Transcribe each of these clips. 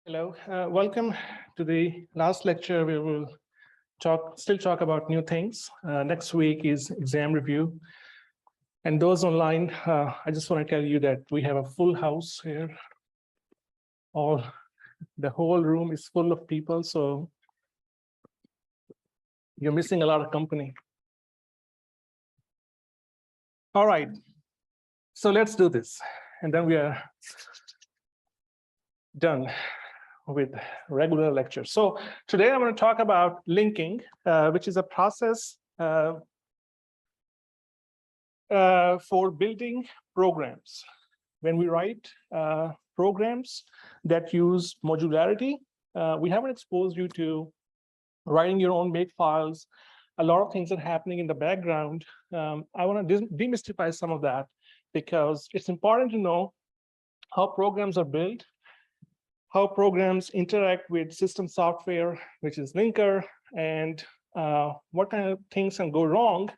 Hello, welcome to the last lecture. We will still talk about new things. Next week is exam review. And those online, I just want to tell you that we have a full house here. The whole room is full of people, so you're missing a lot of company. All right, so let's do this. And then we are done with regular lectures. So today I'm going to talk about linking, which is a process for building programs. When we write programs that use modularity, we haven't exposed you to writing your own makefiles. A lot of things are happening in the background. I want to demystify some of that because it's important to know how programs are built, how programs interact with system software, which is linker, and what kind of things can go wrong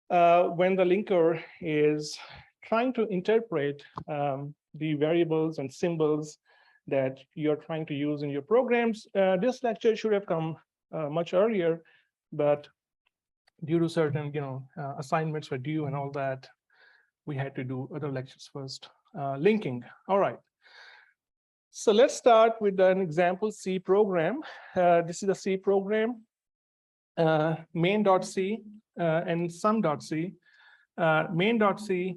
when the linker is trying to interpret the variables and symbols that you're trying to use in your programs. This lecture should have come much earlier, but due to certain assignments were due and all that, we had to do other lectures first. Linking, all right. So let's start with an example C program. This is a C program, main.c and sum.c. Main.c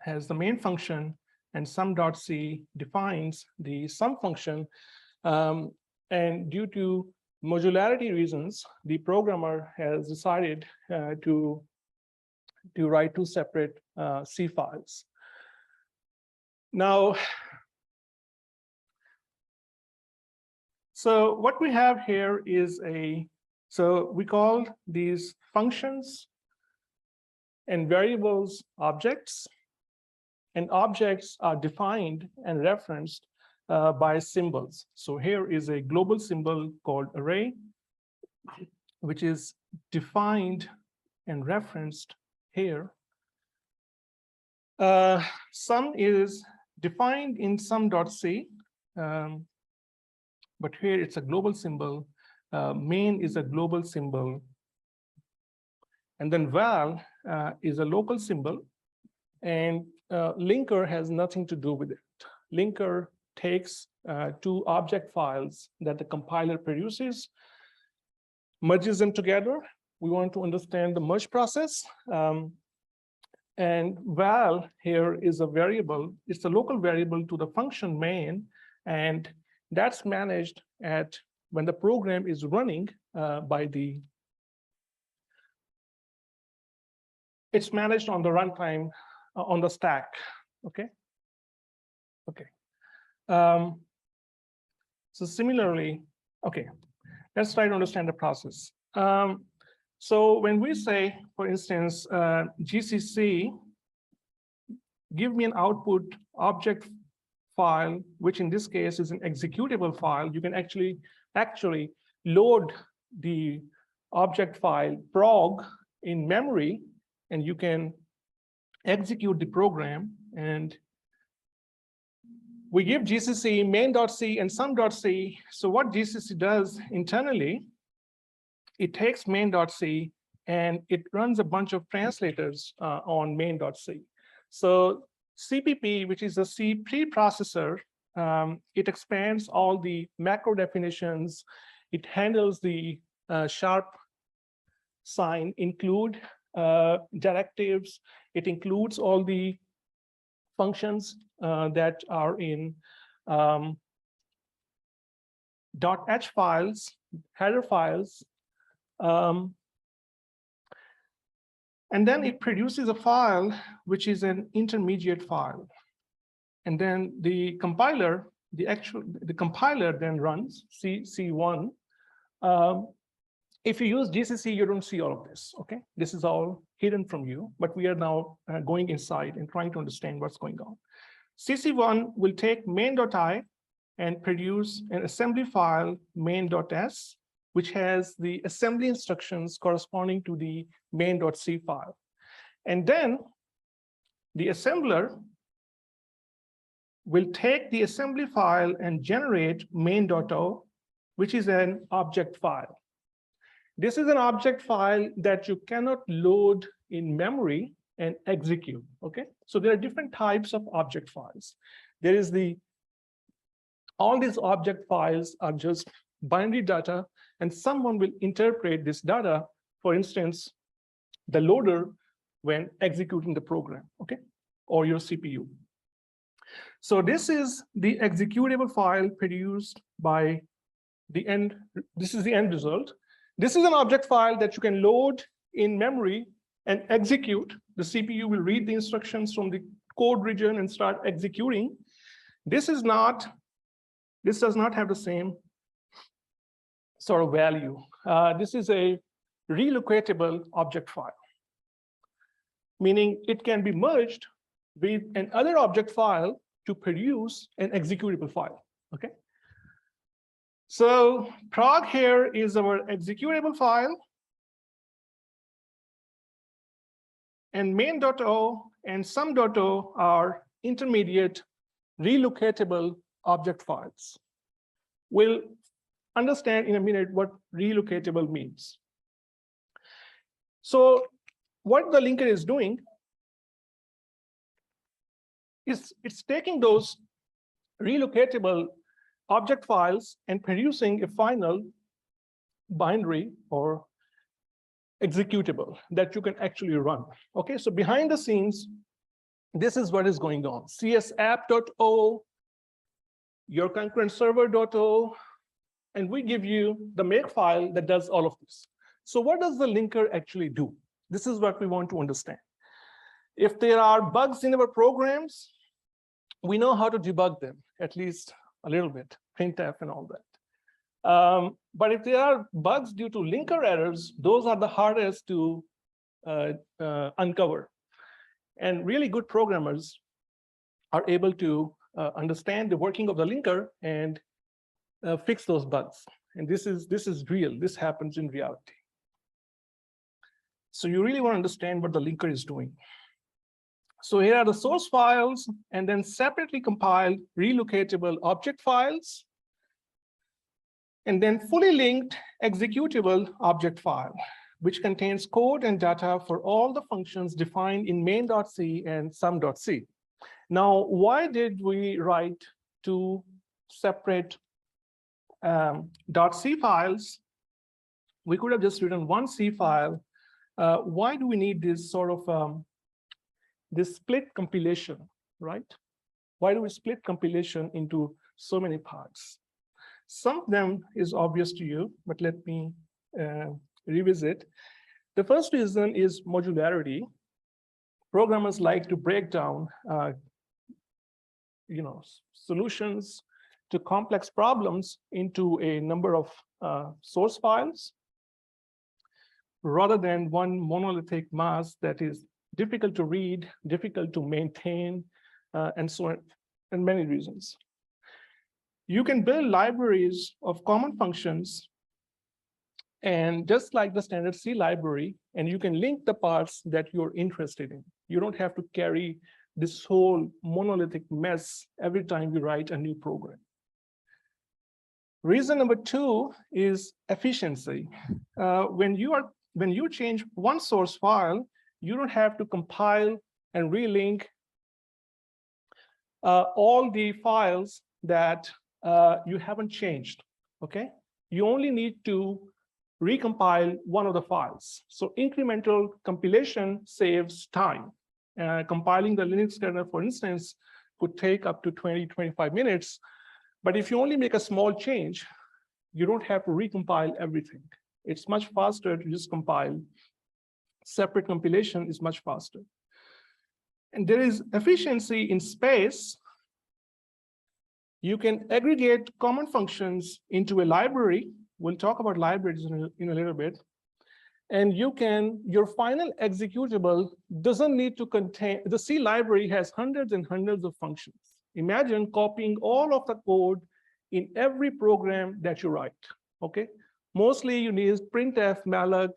has the main function, and sum.c defines the sum function. And due to modularity reasons, the programmer has decided to write two separate C files. Now, so what we have here is so we call these functions and variables objects, and objects are defined and referenced by symbols. So here is a global symbol called array, which is defined and referenced here. Sum is defined in sum.c, but here it's a global symbol. Main is a global symbol. And then val is a local symbol, and linker has nothing to do with it. Linker takes two object files that the compiler produces, merges them together. We want to understand the merge process. And val here is a variable. It's a local variable to the function main, and that's managed when the program is running it's managed on the runtime on the stack. Okay. So similarly, okay, let's try to understand the process. So when we say, for instance, GCC, give me an output object file, which in this case is an executable file, you can actually load the object file prog in memory, and you can execute the program. And we give GCC main.c and sum.c. So what GCC does internally, it takes main.c and it runs a bunch of translators on main.c. So CPP, which is a C preprocessor, it expands all the macro definitions. It handles the sharp sign include directives. It includes all the functions that are in .h files, header files. And then it produces a file, which is an intermediate file. And then the compiler, the compiler then runs C1. If you use GCC, you don't see all of this, okay? This is all hidden from you, but we are now going inside and trying to understand what's going on. CC1 will take main.i and produce an assembly file, main.s, which has the assembly instructions corresponding to the main.c file. And then the assembler will take the assembly file and generate main.o, which is an object file. This is an object file that you cannot load in memory and execute, okay? So there are different types of object files. There is all these object files are just binary data, and someone will interpret this data, for instance, the loader when executing the program, okay? Or your CPU. So this is the executable file produced by the end. This is the end result. This is an object file that you can load in memory and execute. The CPU will read the instructions from the code region and start executing. This does not have the same sort of value. This is a relocatable object file, meaning it can be merged with another object file to produce an executable file, okay? So prog here is our executable file, and main.o and sum.o are intermediate relocatable object files. We'll understand in a minute what relocatable means. So what the linker is doing is it's taking those relocatable object files and producing a final binary or executable that you can actually run. Okay, so behind the scenes, this is what is going on. csapp.o, your concurrent server.o, and we give you the make file that does all of this. So what does the linker actually do? This is what we want to understand. If there are bugs in our programs, we know how to debug them, at least a little bit, printf and all that. But if there are bugs due to linker errors, those are the hardest to uncover. And really good programmers are able to understand the working of the linker and fix those bugs. And this is real. This happens in reality. So you really want to understand what the linker is doing. So here are the source files, and then separately compiled relocatable object files, and then fully linked executable object file, which contains code and data for all the functions defined in main.c and sum.c. Now, why did we write two separate .c files? We could have just written one C file. Why do we need this sort of this split compilation, right? Why do we split compilation into so many parts? Some of them is obvious to you, but let me revisit. The first reason is modularity. Programmers like to break down solutions to complex problems into a number of source files rather than one monolithic mass that is difficult to read, difficult to maintain, and so on, and many reasons. You can build libraries of common functions, and just like the standard C library, and you can link the parts that you're interested in. You don't have to carry this whole monolithic mess every time you write a new program. Reason number two is efficiency. When you change one source file, you don't have to compile and relink all the files that you haven't changed, okay? You only need to recompile one of the files. So incremental compilation saves time. Compiling the Linux kernel, for instance, could take up to 20-25 minutes. But if you only make a small change, you don't have to recompile everything. It's much faster to just compile. Separate compilation is much faster. And there is efficiency in space. You can aggregate common functions into a library. We'll talk about libraries in a little bit. And your final executable doesn't need to contain, the C library has hundreds and hundreds of functions. Imagine copying all of the code in every program that you write, okay? Mostly you need printf, malloc,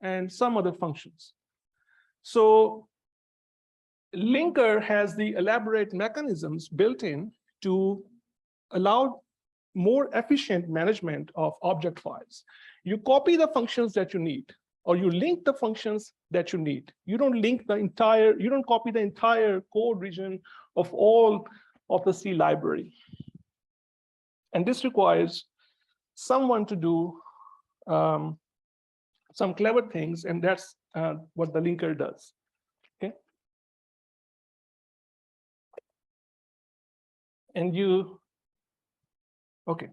and some other functions. So linker has the elaborate mechanisms built in to allow more efficient management of object files. You copy the functions that you need, or you link the functions that you need. You don't copy the entire code region of all of the C library. And this requires someone to do some clever things, and that's what the linker does. Okay. Okay.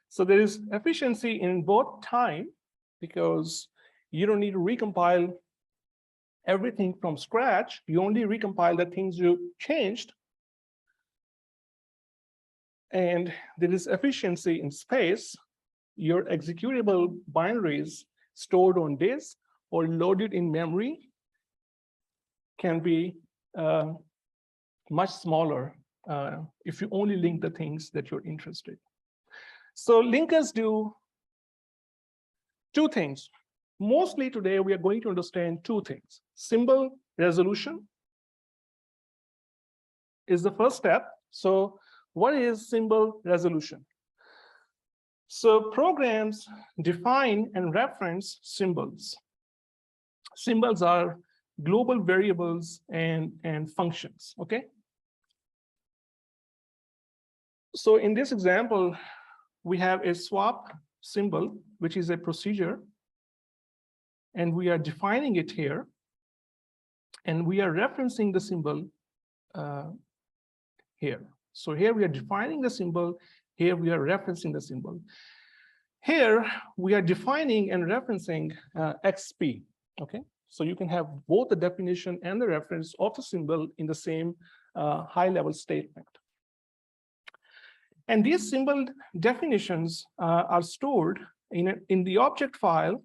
So there is efficiency in both time, because you don't need to recompile everything from scratch. You only recompile the things you changed. And there is efficiency in space. Your executable binaries stored on disk or loaded in memory can be much smaller if you only link the things that you're interested in. So linkers do two things. Mostly today, we are going to understand two things. Symbol resolution is the first step. So what is symbol resolution? So programs define and reference symbols. Symbols are global variables and functions, okay? So in this example, we have a swap symbol, which is a procedure, and we are defining it here, and we are referencing the symbol here. So here we are defining the symbol, here we are referencing the symbol. Here we are defining and referencing XP, okay? So you can have both the definition and the reference of the symbol in the same high-level statement. And these symbol definitions are stored in the object file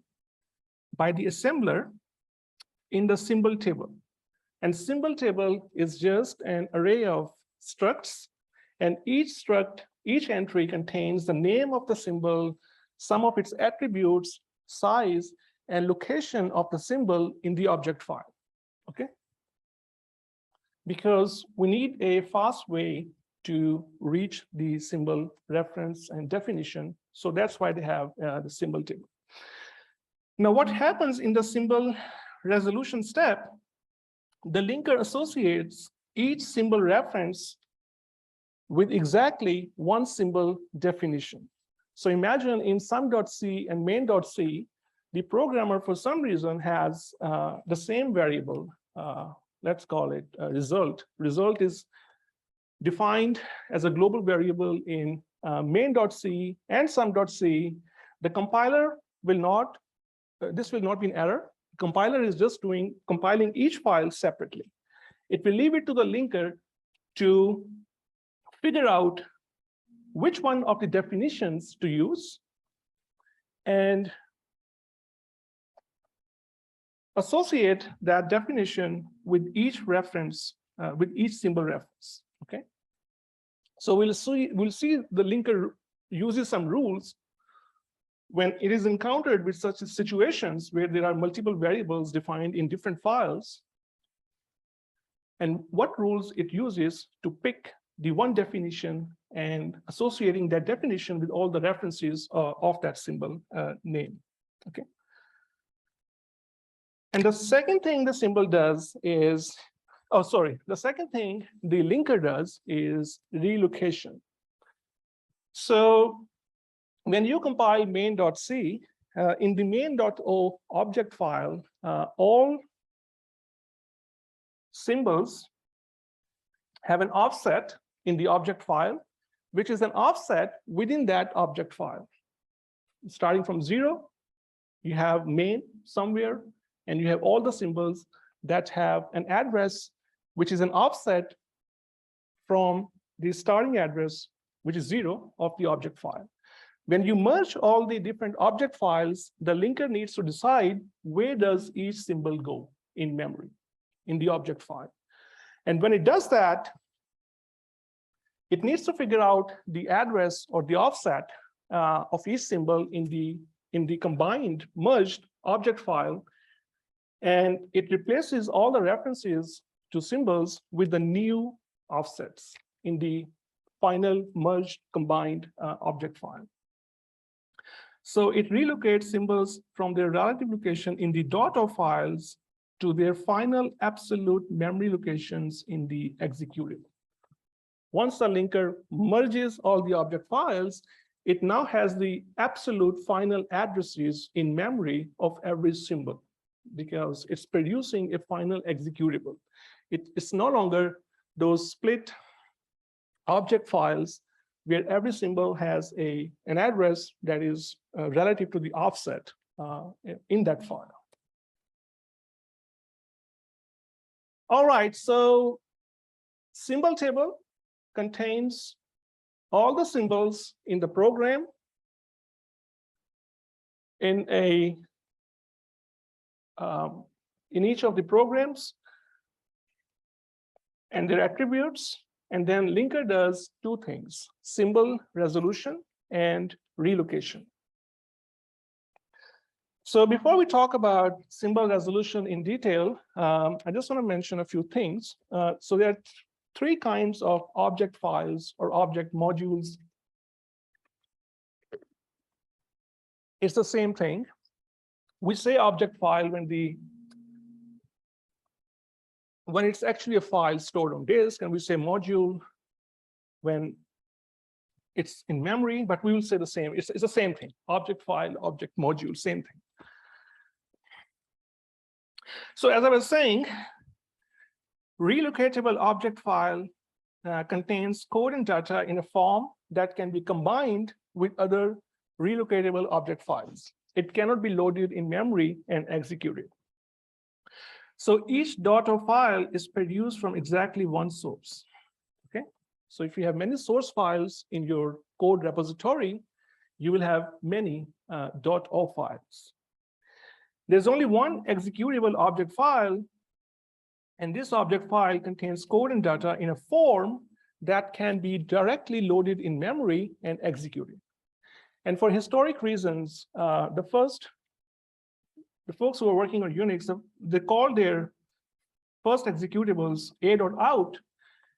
by the assembler in the symbol table. And symbol table is just an array of structs, and each entry contains the name of the symbol, some of its attributes, size, and location of the symbol in the object file, okay? Because we need a fast way to reach the symbol reference and definition, so that's why they have the symbol table. Now, what happens in the symbol resolution step, the linker associates each symbol reference with exactly one symbol definition. So imagine in sum.c and main.c, the programmer, for some reason, has the same variable. Let's call it result. Result is defined as a global variable in main.c and sum.c. The compiler will not, this will not be an error. The compiler is just compiling each file separately. It will leave it to the linker to figure out which one of the definitions to use and associate that definition with each reference, with each symbol reference, okay? So we'll see the linker uses some rules when it is encountered with such situations where there are multiple variables defined in different files, and what rules it uses to pick the one definition and associating that definition with all the references of that symbol name, okay? And the second thing the symbol does is, the second thing the linker does is relocation. So when you compile main.c, in the main.o object file, all symbols have an offset in the object file, which is an offset within that object file. Starting from 0, you have main somewhere, and you have all the symbols that have an address, which is an offset from the starting address, which is 0 of the object file. When you merge all the different object files, the linker needs to decide where does each symbol go in memory, in the object file. And when it does that, it needs to figure out the address or the offset of each symbol in the combined merged object file, and it replaces all the references to symbols with the new offsets in the final merged combined object file. So it relocates symbols from their relative location in the .o files to their final absolute memory locations in the executable. Once the linker merges all the object files, it now has the absolute final addresses in memory of every symbol because it's producing a final executable. It's no longer those split object files where every symbol has an address that is relative to the offset in that file. All right, so symbol table contains all the symbols in the program in each of the programs and their attributes. And then linker does two things: symbol resolution and relocation. So before we talk about symbol resolution in detail, I just want to mention a few things. So there are three kinds of object files or object modules. It's the same thing. We say object file when it's actually a file stored on disk, and we say module when it's in memory, but we will say the same. It's the same thing. Object file, object module, same thing. So as I was saying, relocatable object file contains code and data in a form that can be combined with other relocatable object files. It cannot be loaded in memory and executed. So each .o file is produced from exactly one source. Okay, so if you have many source files in your code repository, you will have many .o files. There's only one executable object file, and this object file contains code and data in a form that can be directly loaded in memory and executed. And for historic reasons, the folks who are working on Unix, they call their first executables a.out,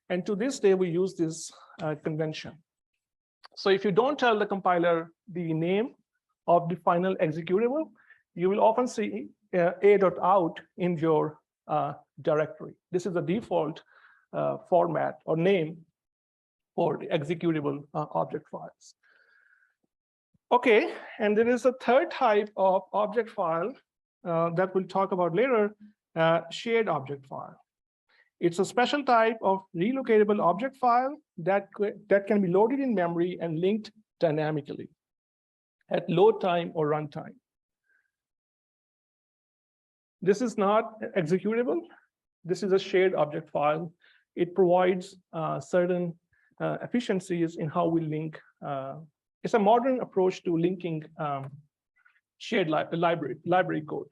and to this day we use this convention. So if you don't tell the compiler the name of the final executable, you will often see a.out in your directory. This is the default format or name for the executable object files. Okay, and there is a third type of object file that we'll talk about later, shared object file. It's a special type of relocatable object file that can be loaded in memory and linked dynamically at load time or runtime. This is not executable. This is a shared object file. It provides certain efficiencies in how we link. It's a modern approach to linking shared library code.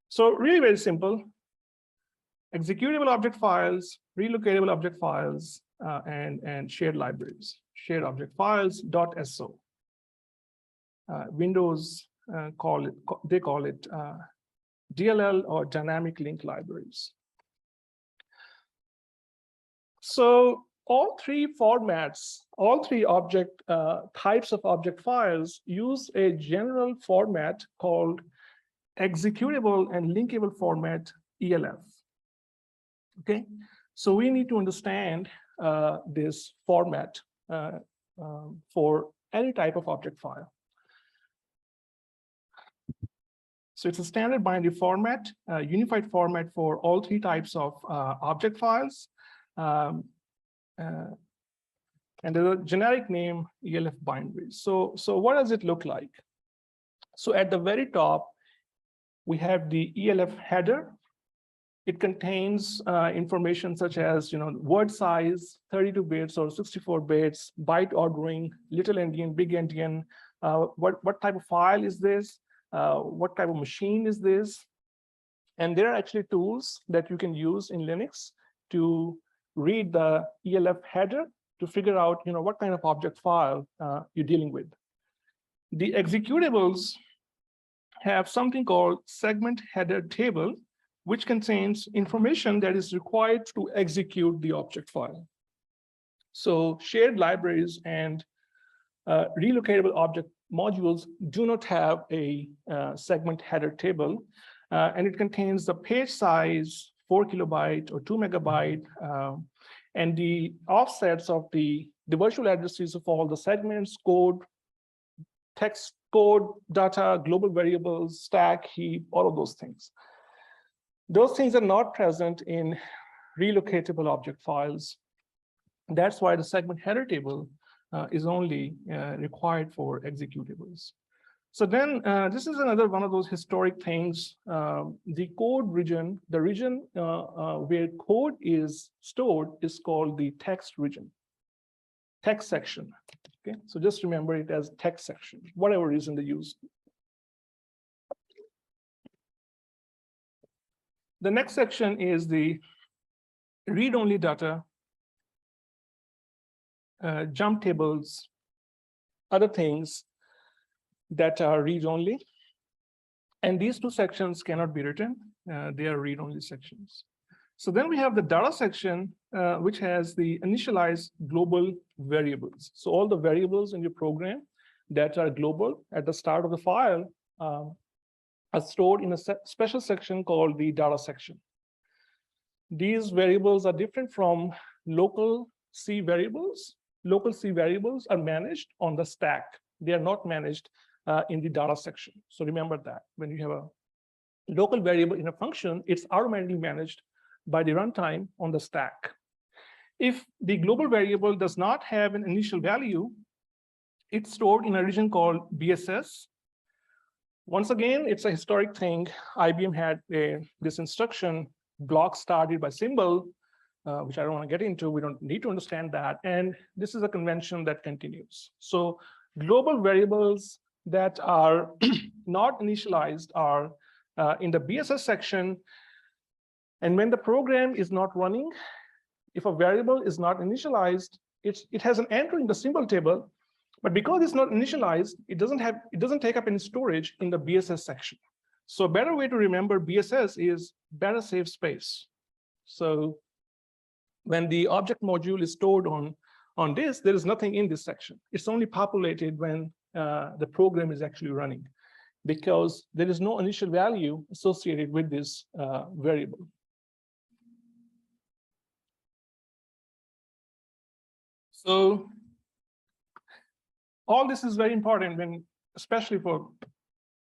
So really very simple. Executable object files, relocatable object files, and shared libraries. Shared object files .so. Windows call it DLL or dynamic link libraries. So all three formats, all three object types of object files use a general format called executable and linkable format ELF. Okay, so we need to understand this format for any type of object file. So it's a standard binary format, unified format for all three types of object files. And there's a generic name, ELF binaries. So what does it look like? So at the very top, we have the ELF header. It contains information such as, word size, 32 bits or 64 bits, byte ordering, little endian, big endian, what type of file is this? What type of machine is this? And there are actually tools that you can use in Linux to read the ELF header to figure out, what kind of object file you're dealing with. The executables have something called segment header table, which contains information that is required to execute the object file. So shared libraries and relocatable object modules do not have a segment header table, and it contains the page size, 4 kilobyte or 2 megabyte, and the offsets of the virtual addresses of all the segments, code, text, code, data, global variables, stack, heap, all of those things. Those things are not present in relocatable object files. That's why the segment header table is only required for executables. So then this is another one of those historic things. The code region, the region where code is stored is called the text region, text section. Okay, so just remember it as text section, whatever reason they use. The next section is the read-only data, jump tables, other things that are read-only. And these two sections cannot be written. They are read-only sections. So then we have the data section, which has the initialized global variables. So all the variables in your program that are global at the start of the file are stored in a special section called the data section. These variables are different from local C variables. Local C variables are managed on the stack. They are not managed in the data section. So remember that when you have a local variable in a function, it's automatically managed by the runtime on the stack. If the global variable does not have an initial value, it's stored in a region called BSS. Once again, it's a historic thing. IBM had this instruction, block started by symbol, which I don't want to get into. We don't need to understand that. And this is a convention that continues. So global variables that are not initialized are in the BSS section. And when the program is not running, if a variable is not initialized, it has an entry in the symbol table, but because it's not initialized, it doesn't take up any storage in the BSS section. So a better way to remember BSS is better save space. So when the object module is stored on this, there is nothing in this section. It's only populated when the program is actually running, because there is no initial value associated with this variable. So all this is very important when, especially for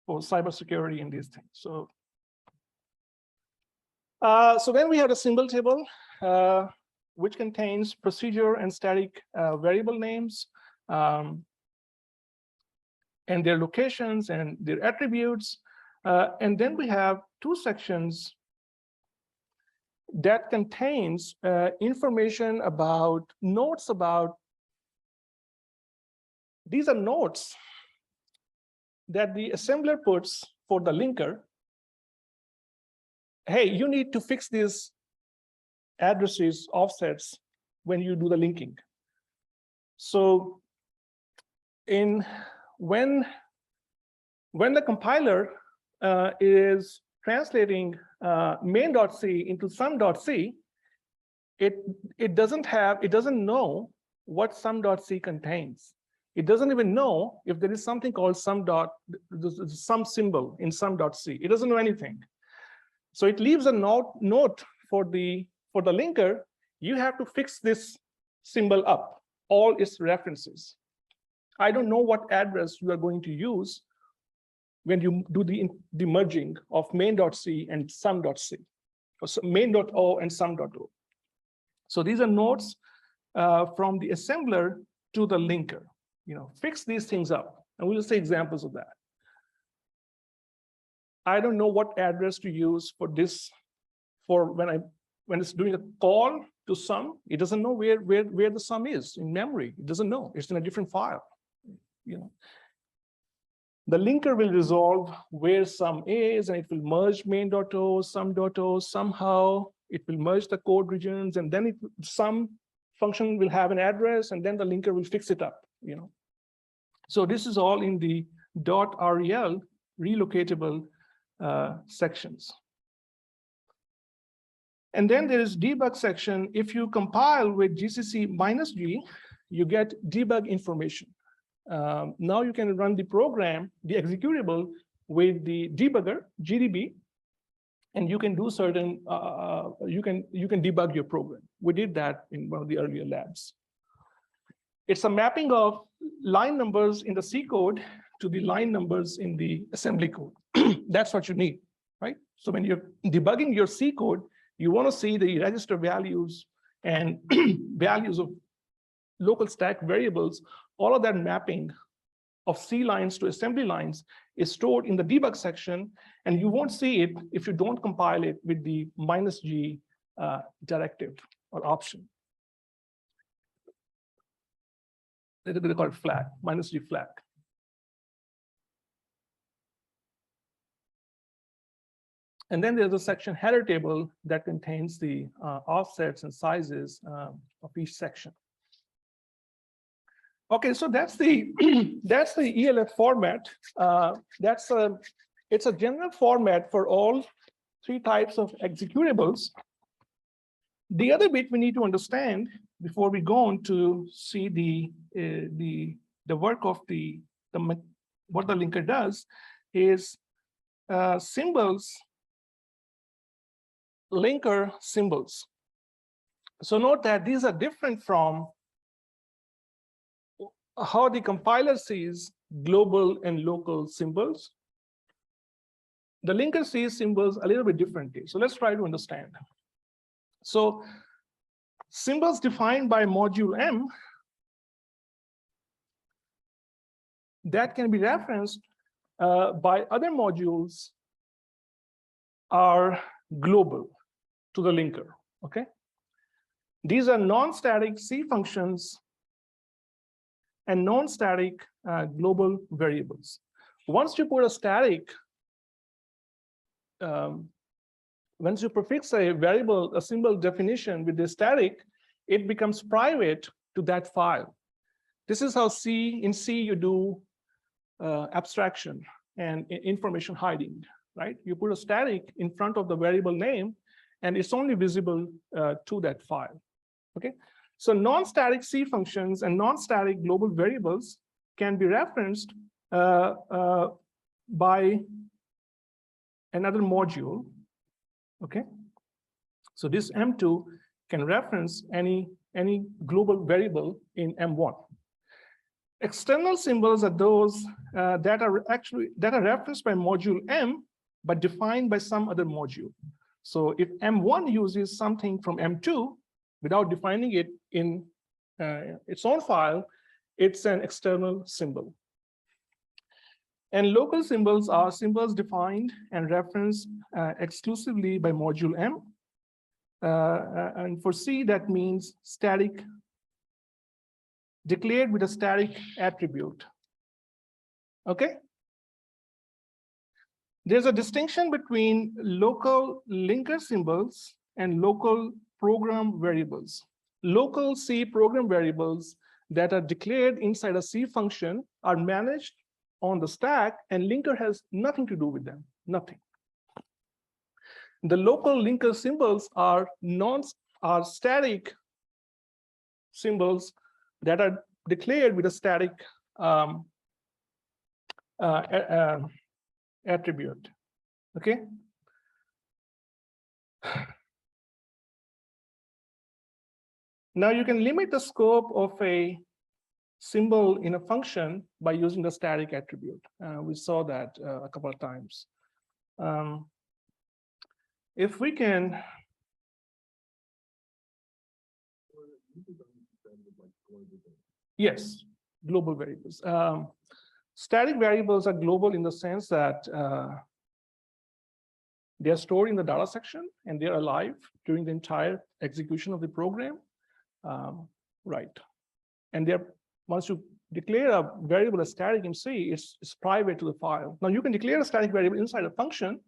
cybersecurity and these things. So then we have the symbol table, which contains procedure and static variable names, and their locations and their attributes. And then we have two sections that contains information about notes about, these are notes that the assembler puts for the linker. Hey, you need to fix these addresses, offsets when you do the linking. So when the compiler is translating main.c into sum.c, it doesn't know what sum.c contains. It doesn't even know if there is something called some symbol in sum.c. It doesn't know anything. So it leaves a note for the linker. You have to fix this symbol up, all its references. I don't know what address you are going to use when you do the merging of main.c and sum.c, or main.o and sum.o. So these are notes from the assembler to the linker. Fix these things up, and we'll see examples of that. I don't know what address to use for this, for when it's doing a call to sum, it doesn't know where the sum is in memory. It doesn't know. It's in a different file. The linker will resolve where sum is, and it will merge main.o, sum.o. Somehow it will merge the code regions, and then some function will have an address, and then the linker will fix it up. So this is all in the .rel relocatable sections. And then there is debug section. If you compile with GCC -G, you get debug information. Now you can run the program, the executable, with the debugger, GDB, and you can do certain, you can debug your program. We did that in one of the earlier labs. It's a mapping of line numbers in the C code to the line numbers in the assembly code. That's what you need, right? So when you're debugging your C code, you want to see the register values and values of local stack variables. All of that mapping of C lines to assembly lines is stored in the debug section, and you won't see it if you don't compile it with the -G directive or option. They call it flag, -G flag. And then there's a section header table that contains the offsets and sizes of each section. Okay, so that's the that's the ELF format. It's a general format for all 3 types of executables. The other bit we need to understand before we go on to see the work of what the linker does is symbols, linker symbols. So note that these are different from how the compiler sees global and local symbols. The linker sees symbols a little bit differently. So let's try to understand. So symbols defined by module M that can be referenced by other modules are global to the linker, okay? These are non-static C functions and non-static global variables. Once you put a static, once you prefix a variable, a symbol definition with the static, it becomes private to that file. This is how in C you do abstraction and information hiding, right? You put a static in front of the variable name, and it's only visible to that file, okay? So non-static C functions and non-static global variables can be referenced by another module, okay? So this M2 can reference any global variable in M1. External symbols are those that are referenced by module M, but defined by some other module. So if M1 uses something from M2 without defining it in its own file, it's an external symbol. And local symbols are symbols defined and referenced exclusively by module M. And for C, that means static, declared with a static attribute. Okay? There's a distinction between local linker symbols and local program variables. Local C program variables that are declared inside a C function are managed on the stack, and linker has nothing to do with them, nothing. The local linker symbols are static symbols that are declared with a static attribute, okay? Now you can limit the scope of a symbol in a function by using the static attribute. We saw that a couple of times. If we can, yes, global variables. Static variables are global in the sense that they are stored in the data section and they're alive during the entire execution of the program. Right. And they're, once you declare a variable as static in C, it's private to the file. Now you can declare a static variable inside a function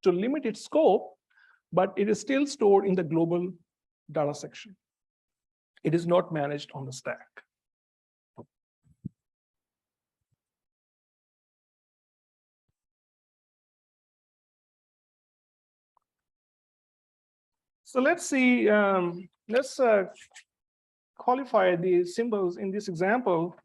to limit its scope, but it is still stored in the global data section. It is not managed on the stack. So let's see, let's qualify the symbols in this example.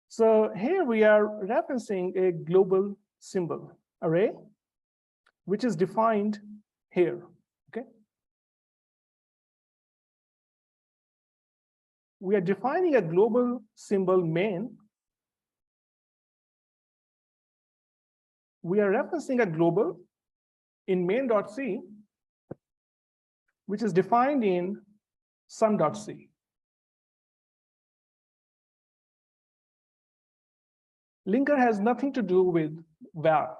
So here we are referencing a global symbol array, which is defined here, okay? We are defining a global symbol main. We are referencing a global in main.c, which is defined in sum.c. Linker has nothing to do with val.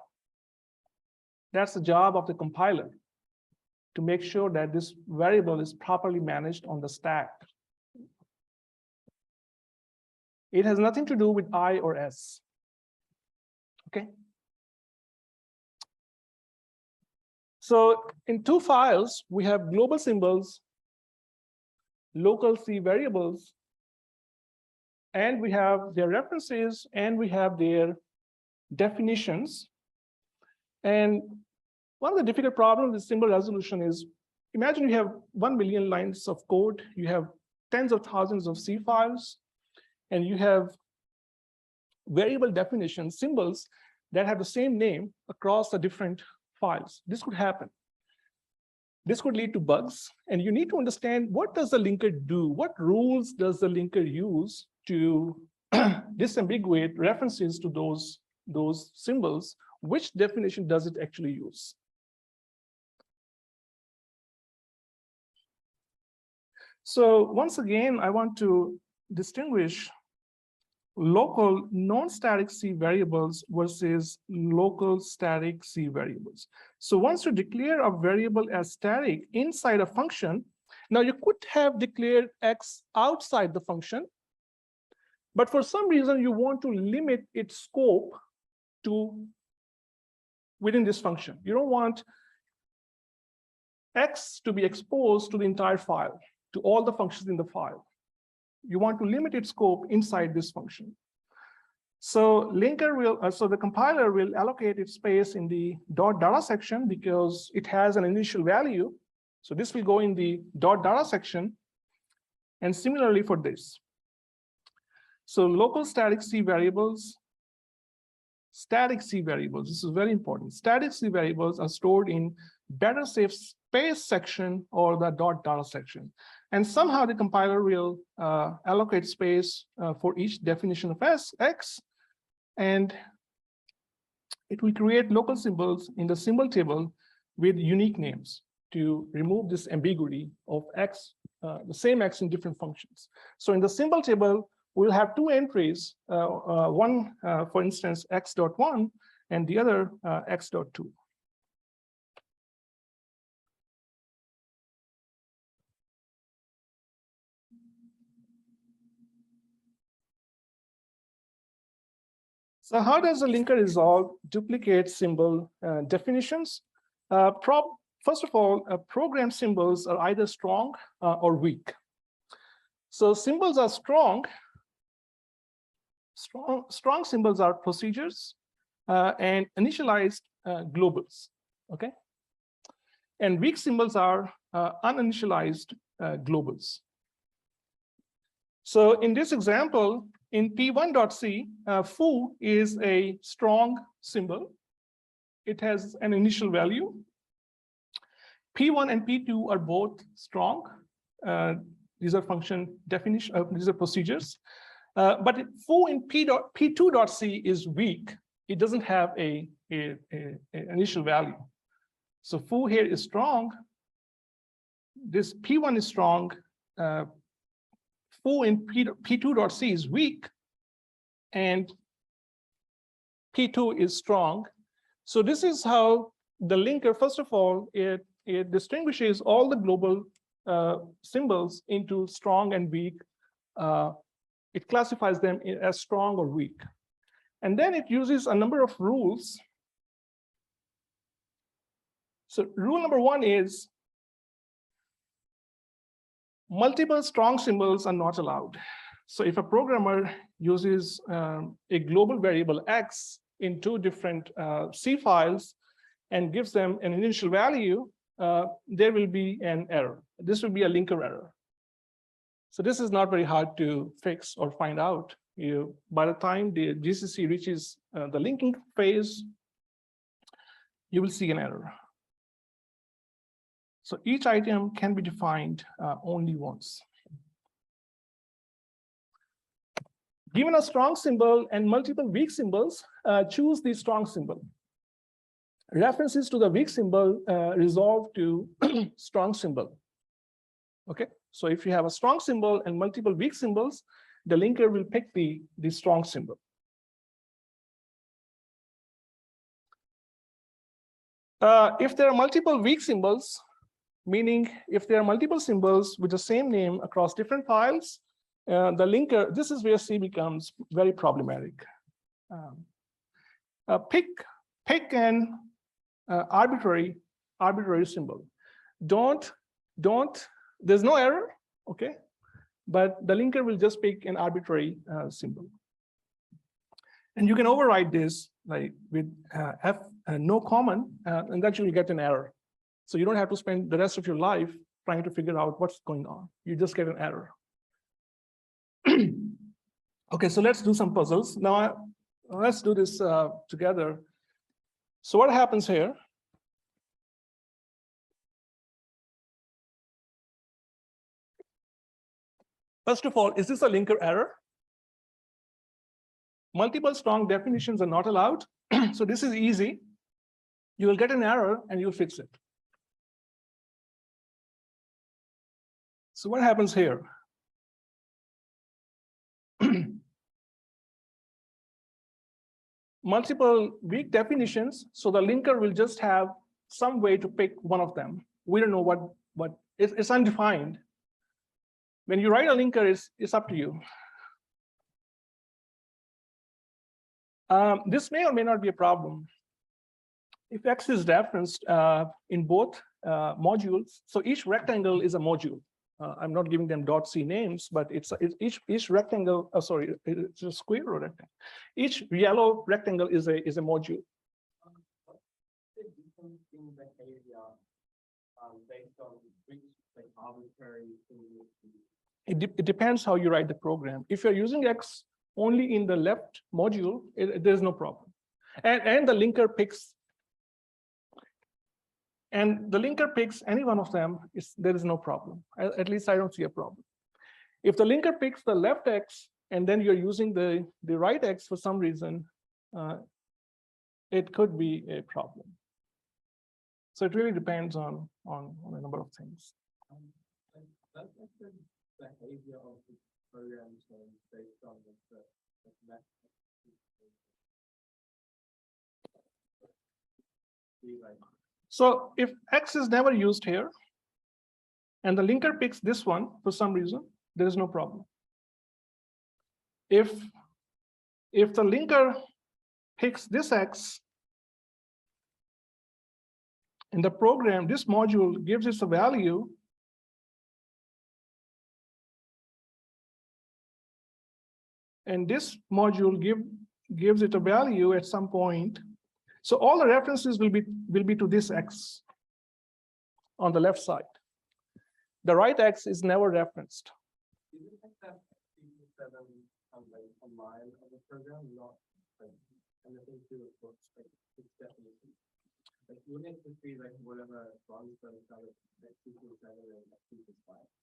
That's the job of the compiler, to make sure that this variable is properly managed on the stack. It has nothing to do with I or S, okay? So in two files, we have global symbols, local C variables, and we have their references, and we have their definitions. And one of the difficult problems with symbol resolution is, imagine you have 1 million lines of code, you have tens of thousands of C files, and you have variable definitions, symbols that have the same name across the different files. This could happen. This could lead to bugs, and you need to understand, what does the linker do? What rules does the linker use to disambiguate references to those symbols? Which definition does it actually use? So once again, I want to distinguish local non-static C variables versus local static C variables. So once you declare a variable as static inside a function, now you could have declared X outside the function, but for some reason you want to limit its scope to within this function. You don't want X to be exposed to the entire file, to all the functions in the file. You want to limit its scope inside this function. So linker will, so the compiler will allocate its space in the .data section because it has an initial value. So this will go in the .data section, and similarly for this. So local static C variables, this is very important. Static C variables are stored in better safe space section or the .data section. And somehow the compiler will allocate space for each definition of X, and it will create local symbols in the symbol table with unique names to remove this ambiguity of X, the same X in different functions. So in the symbol table, we'll have two entries, one, for instance, X.1, and the other X.2. So how does the linker resolve duplicate symbol definitions? First of all, program symbols are either strong or weak. So symbols are strong. Strong symbols are procedures and initialized globals, okay? And weak symbols are uninitialized globals. So in this example, in P1.c, foo is a strong symbol. It has an initial value. P1 and P2 are both strong. These are function definition. These are procedures. But foo in P2.c is weak. It doesn't have an initial value. So foo here is strong. This P1 is strong. Foo in P2.c is weak, and P2 is strong. So this is how the linker, first of all, it distinguishes all the global symbols into strong and weak. It classifies them as strong or weak. And then it uses a number of rules. So rule number one is multiple strong symbols are not allowed. So if a programmer uses a global variable X in two different C files, and gives them an initial value, there will be an error. This will be a linker error. So this is not very hard to fix or find out. By the time the GCC reaches the linking phase, you will see an error. So each item can be defined only once. Given a strong symbol and multiple weak symbols, choose the strong symbol. References to the weak symbol resolve to strong symbol. Okay, so if you have a strong symbol and multiple weak symbols, the linker will pick the strong symbol. If there are multiple weak symbols, meaning if there are multiple symbols with the same name across different files, the linker, this is where C becomes very problematic. Pick an arbitrary symbol. There's no error, okay? But the linker will just pick an arbitrary symbol. And you can override this like with F no common, and that you will get an error. So you don't have to spend the rest of your life trying to figure out what's going on. You just get an error. Okay, so let's do some puzzles. Now, let's do this together. So what happens here? First of all, is this a linker error? Multiple strong definitions are not allowed. So this is easy. You will get an error and you'll fix it. So what happens here? Multiple weak definitions, so the linker will just have some way to pick one of them. We don't know what it's undefined. When you write a linker, it's up to you. This may or may not be a problem. If X is referenced in both modules, so each rectangle is a module. I'm not giving them .c names, but it's each rectangle. Sorry, it's a square or rectangle. Each yellow rectangle is a module. Based on which arbitrary. It depends how you write the program. If you're using X only in the left module, there's no problem. And the linker picks. And the linker picks any one of them, there is no problem. At least I don't see a problem. If the linker picks the left X and then you're using the right X for some reason, it could be a problem. So it really depends on a number of things. That's the behavior of the program based on the So if X is never used here, and the linker picks this one for some reason, there is no problem. If the linker picks this X, in the program, this module gives it a value, and this module gives it a value at some point. So all the references will be to this X on the left side. The right X is never referenced.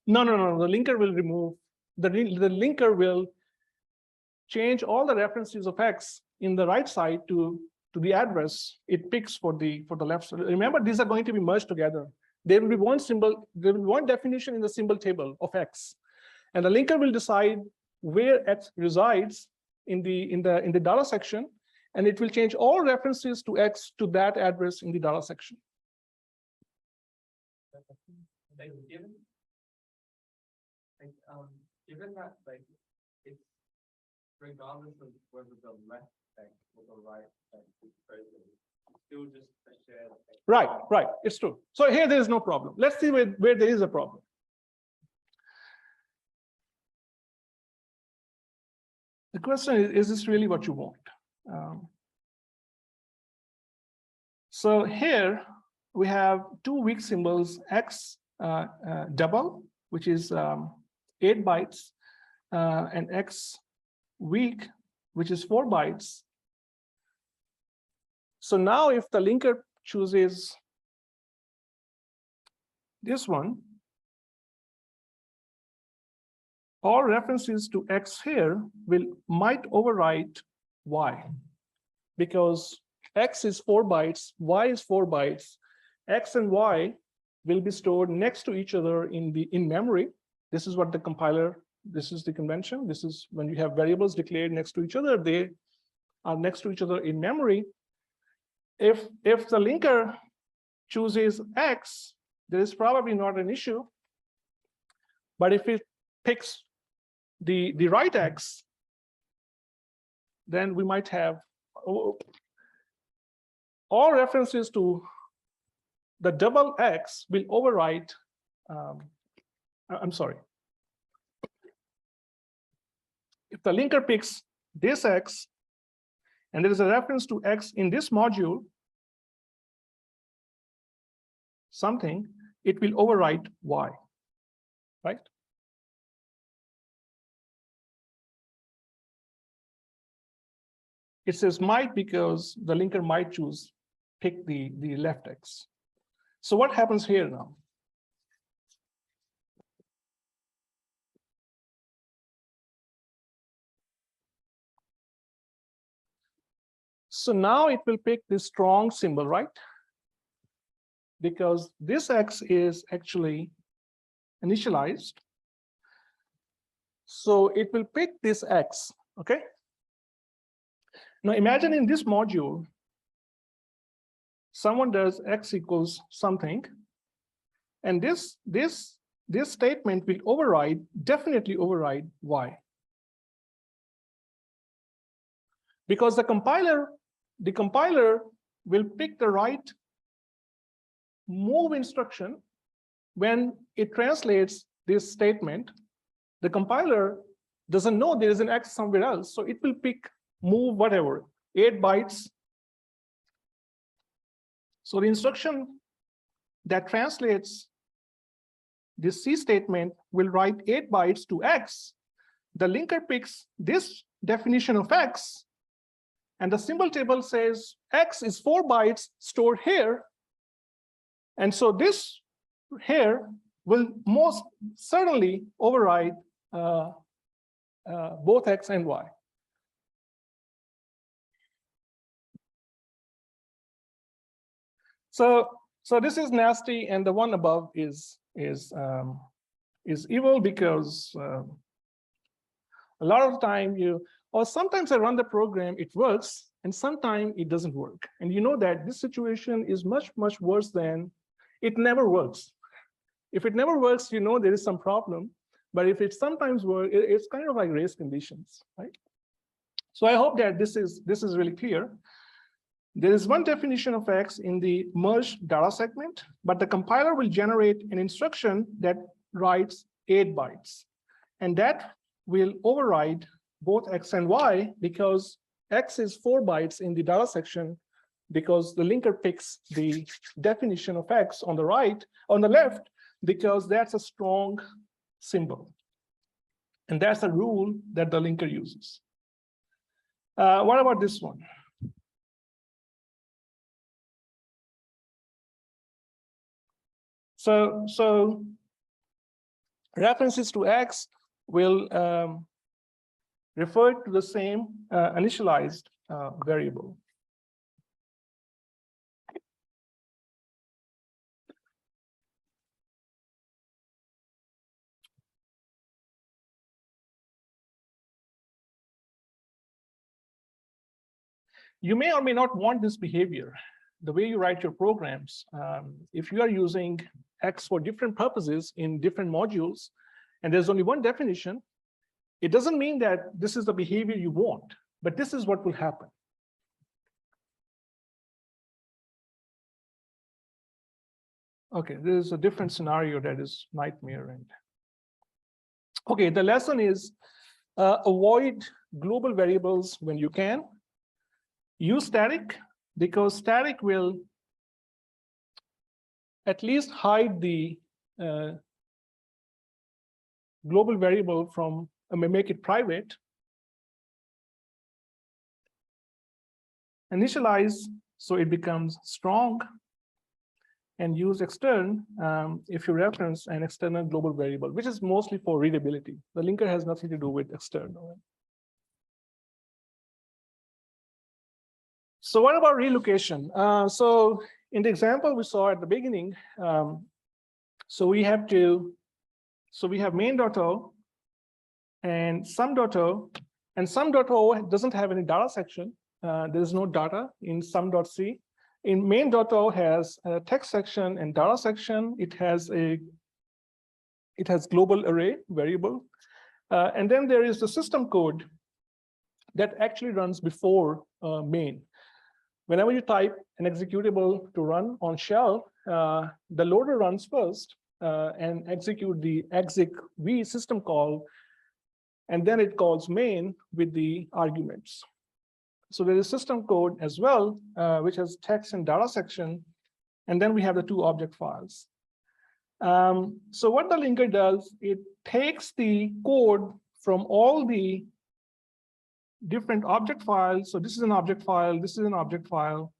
No. The linker will remove the linker will change all the references of X in the right side to the address it picks for the left side. Remember, these are going to be merged together. There will be one symbol, there will be one definition in the symbol table of X, and the linker will decide where X resides in the data section, and it will change all references to X to that address in the data section. Given that, like, it's regardless of whether the left X or the right X is present, it's still just a shared X. Right, it's true. So here there is no problem. Let's see where there is a problem. The question is this really what you want? So here we have two weak symbols, X double, which is 8 bytes, and X weak, which is 4 bytes. So now if the linker chooses this one, all references to X here might overwrite Y, because X is 4 bytes, Y is 4 bytes. X and Y will be stored next to each other in memory. This is what the compiler, this is the convention. This is when you have variables declared next to each other, they are next to each other in memory. If the linker chooses X, there is probably not an issue. But if it picks the right X, then we might have all references to the double X will overwrite. I'm sorry. If the linker picks this X, and there is a reference to X in this module, something, it will overwrite Y, right? It says might because the linker might pick the left X. So what happens here now? So now it will pick this strong symbol, right? Because this X is actually initialized. So it will pick this X, okay? Now imagine in this module, someone does X equals something, and this statement will override, definitely override Y. Because the compiler will pick the right move instruction when it translates this statement. The compiler doesn't know there is an X somewhere else, so it will pick move whatever, 8 bytes. So the instruction that translates this C statement will write 8 bytes to X. The linker picks this definition of X, and the symbol table says X is 4 bytes stored here. And so this here will most certainly override both X and Y. So this is nasty, and the one above is evil, because a lot of the time or sometimes I run the program, it works, and sometimes it doesn't work. And you know that this situation is much worse than it never works. If it never works, you know there is some problem. But if it sometimes works, it's kind of like race conditions, right? So I hope that this is really clear. There is one definition of X in the merged data segment, but the compiler will generate an instruction that writes 8 bytes. And that will override both X and Y, because X is 4 bytes in the data section, because the linker picks the definition of X on the left, because that's a strong symbol. And that's a rule that the linker uses. What about this one? So references to X will refer to the same initialized variable. You may or may not want this behavior, the way you write your programs. If you are using X for different purposes in different modules, and there's only one definition, it doesn't mean that this is the behavior you want, but this is what will happen. Okay, there's a different scenario that is nightmare. And okay, the lesson is avoid global variables when you can. Use static, because static will at least hide the global variable from, make it private. Initialize, so it becomes strong, and use extern if you reference an external global variable, which is mostly for readability. The linker has nothing to do with external. So what about relocation? So in the example we saw at the beginning, so we have main.o and sum.o, and sum.o doesn't have any data section. There's no data in sum.c. In main.o has a text section and data section. It has global array variable, and then there is the system code that actually runs before main. Whenever you type an executable to run on shell, the loader runs first and execute the execv system call, and then it calls main with the arguments. So there is system code as well, which has text and data section, and then we have the two object files. So what the linker does, it takes the code from all the different object files. So this is an object file, this is an object file,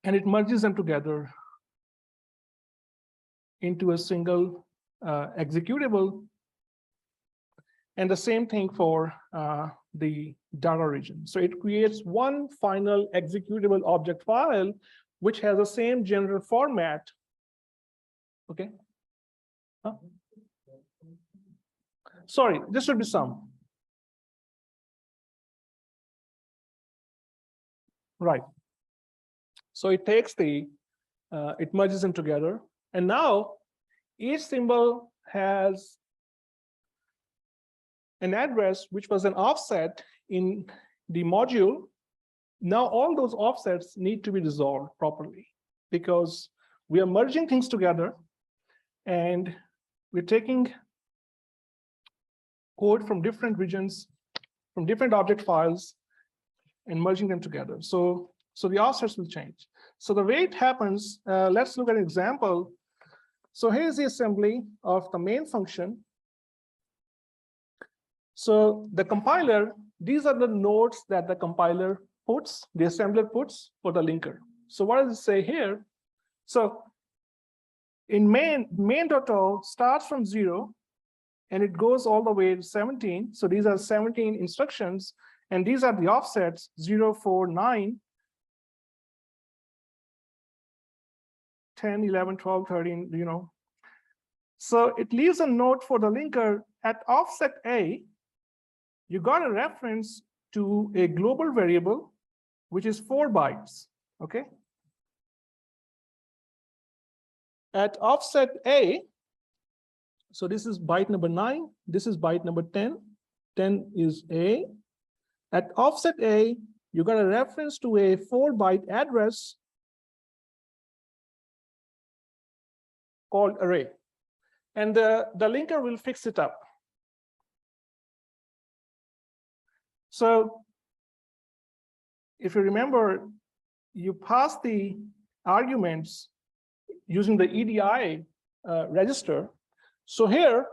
and it merges them together into a single executable. And the same thing for the data region. So it creates one final executable object file, which has the same general format. Okay. Huh? Sorry, this should be sum. Right. So it takes it merges them together. And now each symbol has an address which was an offset in the module. Now all those offsets need to be resolved properly because we are merging things together and we're taking code from different regions, from different object files, and merging them together. So the offsets will change. So the way it happens, let's look at an example. So here's the assembly of the main function. So the compiler, these are the nodes that the compiler puts, the assembler puts for the linker. So what does it say here? So in main.o starts from 0 and it goes all the way to 17. So these are 17 instructions, and these are the offsets 0, 4, 9, 10, 11, 12, 13, you know. So it leaves a note for the linker at offset A. You got a reference to a global variable, which is 4 bytes, okay? At offset A, so this is byte number 9, this is byte number 10, 10 is A. At offset A, you got a reference to a 4-byte address called array. And the linker will fix it up. So if you remember, you pass the arguments using the EDI register. So here,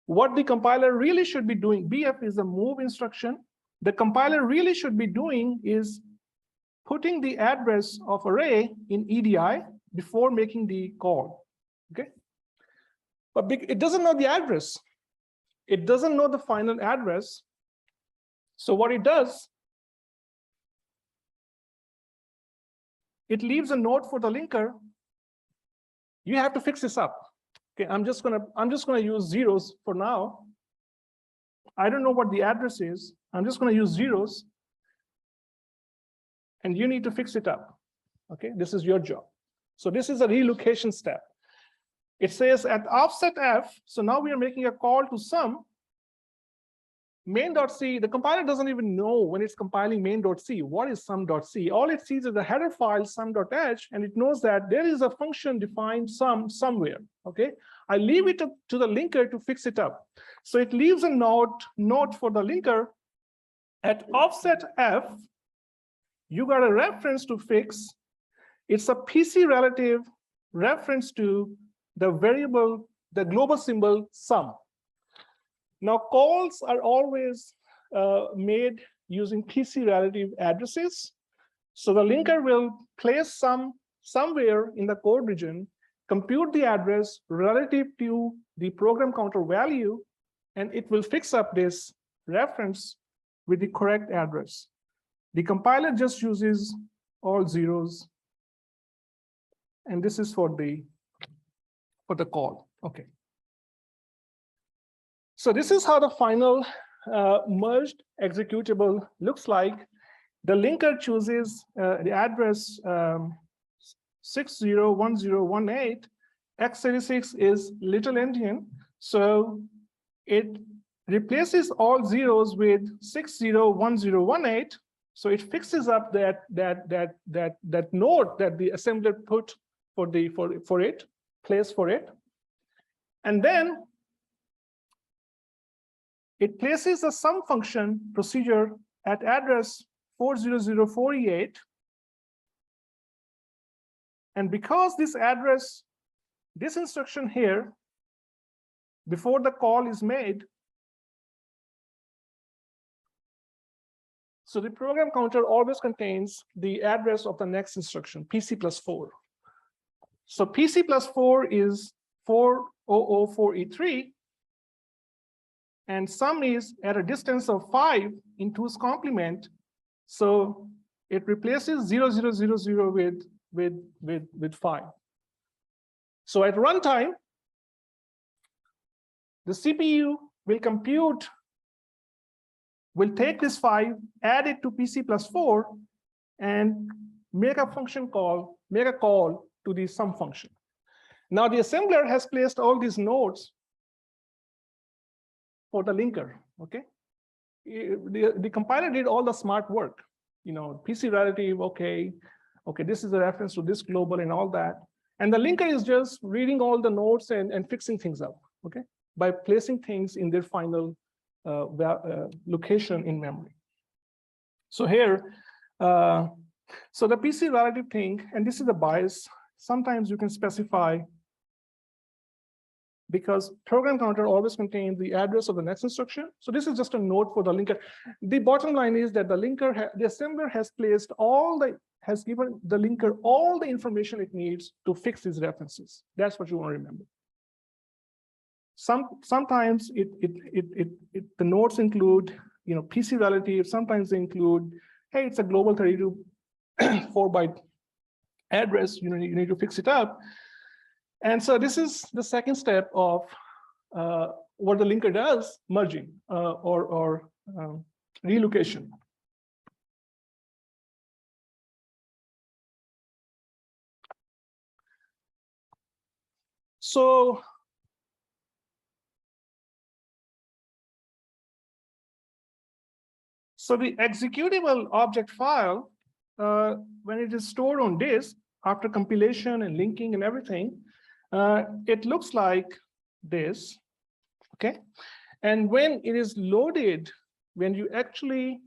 what the compiler really should be doing, BF is a move instruction. The compiler really should be doing is putting the address of array in EDI before making the call, okay? But it doesn't know the address. It doesn't know the final address. So what it does, it leaves a note for the linker. You have to fix this up. Okay, I'm just gonna use zeros for now. I don't know what the address is. I'm just gonna use zeros. And you need to fix it up. Okay, this is your job. So this is a relocation step. It says at offset F, so now we are making a call to sum. Main.c, the compiler doesn't even know when it's compiling main.c, what is sum.c. All it sees is the header file sum.h, and it knows that there is a function defined sum somewhere, okay? I leave it to the linker to fix it up. So it leaves a note for the linker. At offset F, you got a reference to fix. It's a PC relative reference to the variable, the global symbol sum. Now, calls are always made using PC relative addresses. So the linker will place somewhere in the code region, compute the address relative to the program counter value, and it will fix up this reference with the correct address. The compiler just uses all zeros, and this is for the call. Okay. So this is how the final merged executable looks like. The linker chooses the address 601018. x86 is little endian, so it replaces all zeros with 601018. So it fixes up that node that the assembler put for it, place for it, and then it places a sum function procedure at address 4004E8. And because this address, this instruction here, before the call is made, so the program counter always contains the address of the next instruction, PC plus 4. So PC plus 4 is 4004E3, and sum is at a distance of 5 in 2's complement. So it replaces 0000 with 5. So at runtime, the CPU will take this 5, add it to PC plus 4, and make a call to the sum function. Now the assembler has placed all these nodes for the linker. Okay, the compiler did all the smart work. PC relative. Okay, this is a reference to this global and all that. And the linker is just reading all the nodes and fixing things up. Okay, by placing things in their final location in memory. So here, so the PC relative thing, and this is the bias. Sometimes you can specify, because program counter always contains the address of the next instruction. So this is just a note for the linker. The bottom line is that the assembler has given the linker all the information it needs to fix these references. That's what you want to remember. Sometimes the nodes include, PC relative. Sometimes they include, hey, it's a global 32 4-byte address. You need to fix it up. And so this is the second step of what the linker does: merging or relocation. So the executable object file, when it is stored on disk after compilation and linking and everything, it looks like this. Okay, and when it is loaded, when you actually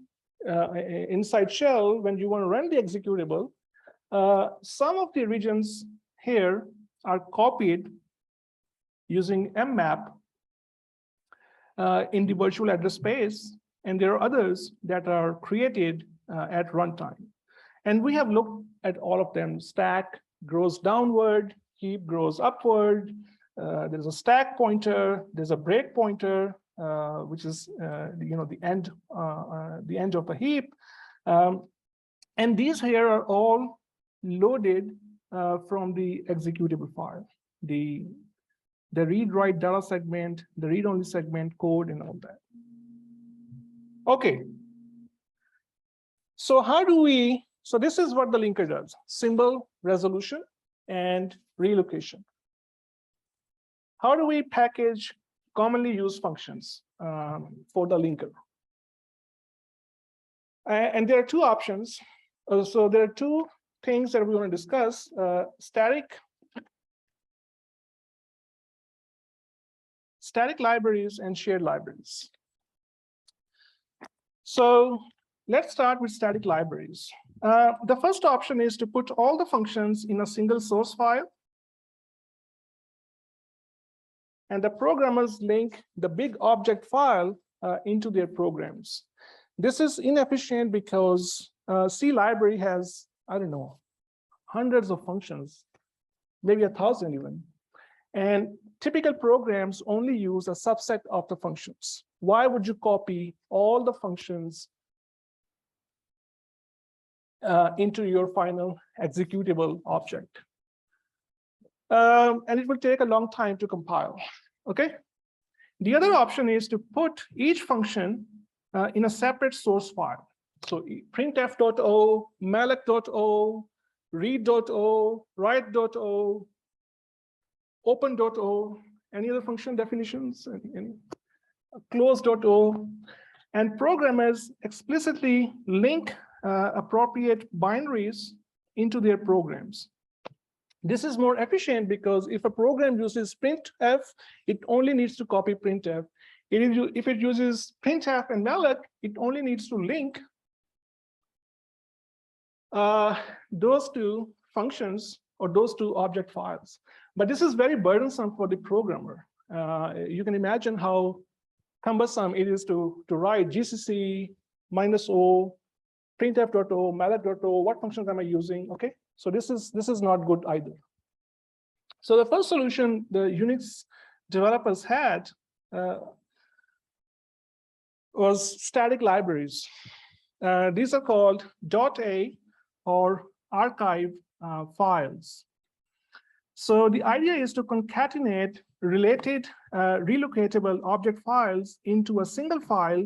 inside shell, when you want to run the executable, some of the regions here are copied using mmap in the virtual address space, and there are others that are created at runtime. And we have looked at all of them. Stack grows downward, heap grows upward. There's a stack pointer. There's a break pointer, which is the end of the heap. And these here are all loaded from the executable file. The read-write data segment, the read-only segment code, and all that. Okay. So so this is what the linker does: symbol resolution and relocation. How do we package commonly used functions for the linker? And there are two options. So there are two things that we want to discuss: static libraries and shared libraries. So let's start with static libraries. The first option is to put all the functions in a single source file. and the programmers link the big object file into their programs. This is inefficient because C library has, I don't know, hundreds of functions, maybe 1,000 even. And typical programs only use a subset of the functions. Why would you copy all the functions into your final executable object? And it will take a long time to compile, okay? The other option is to put each function in a separate source file. So printf.o, malloc.o, read.o, write.o, open.o, any other function definitions, any close.o, and programmers explicitly link appropriate binaries into their programs. This is more efficient because if a program uses printf, it only needs to copy printf. If it uses printf and malloc, it only needs to link those two functions or those two object files. But this is very burdensome for the programmer. You can imagine how cumbersome it is to write gcc -o, printf.o, malloc.o, what functions am I using? Okay, so this is not good either. So the first solution the Unix developers had was static libraries. These are called .a or archive files. So the idea is to concatenate related relocatable object files into a single file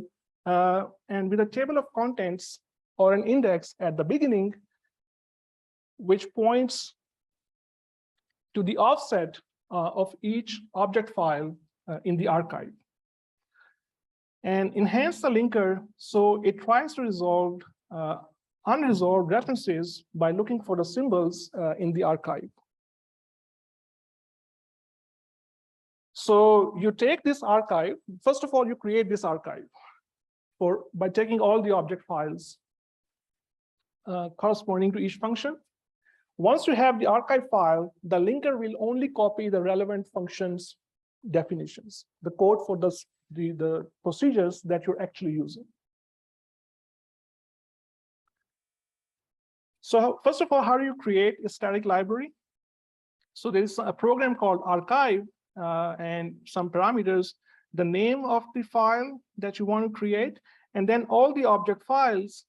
and with a table of contents or an index at the beginning, which points to the offset of each object file in the archive. And enhance the linker so it tries to resolve unresolved references by looking for the symbols in the archive. So you take this archive, first of all, you create this archive by taking all the object files corresponding to each function. Once you have the archive file, the linker will only copy the relevant functions definitions, the code for the procedures that you're actually using. So first of all, how do you create a static library? So there is a program called archive and some parameters, the name of the file that you want to create, and then all the object files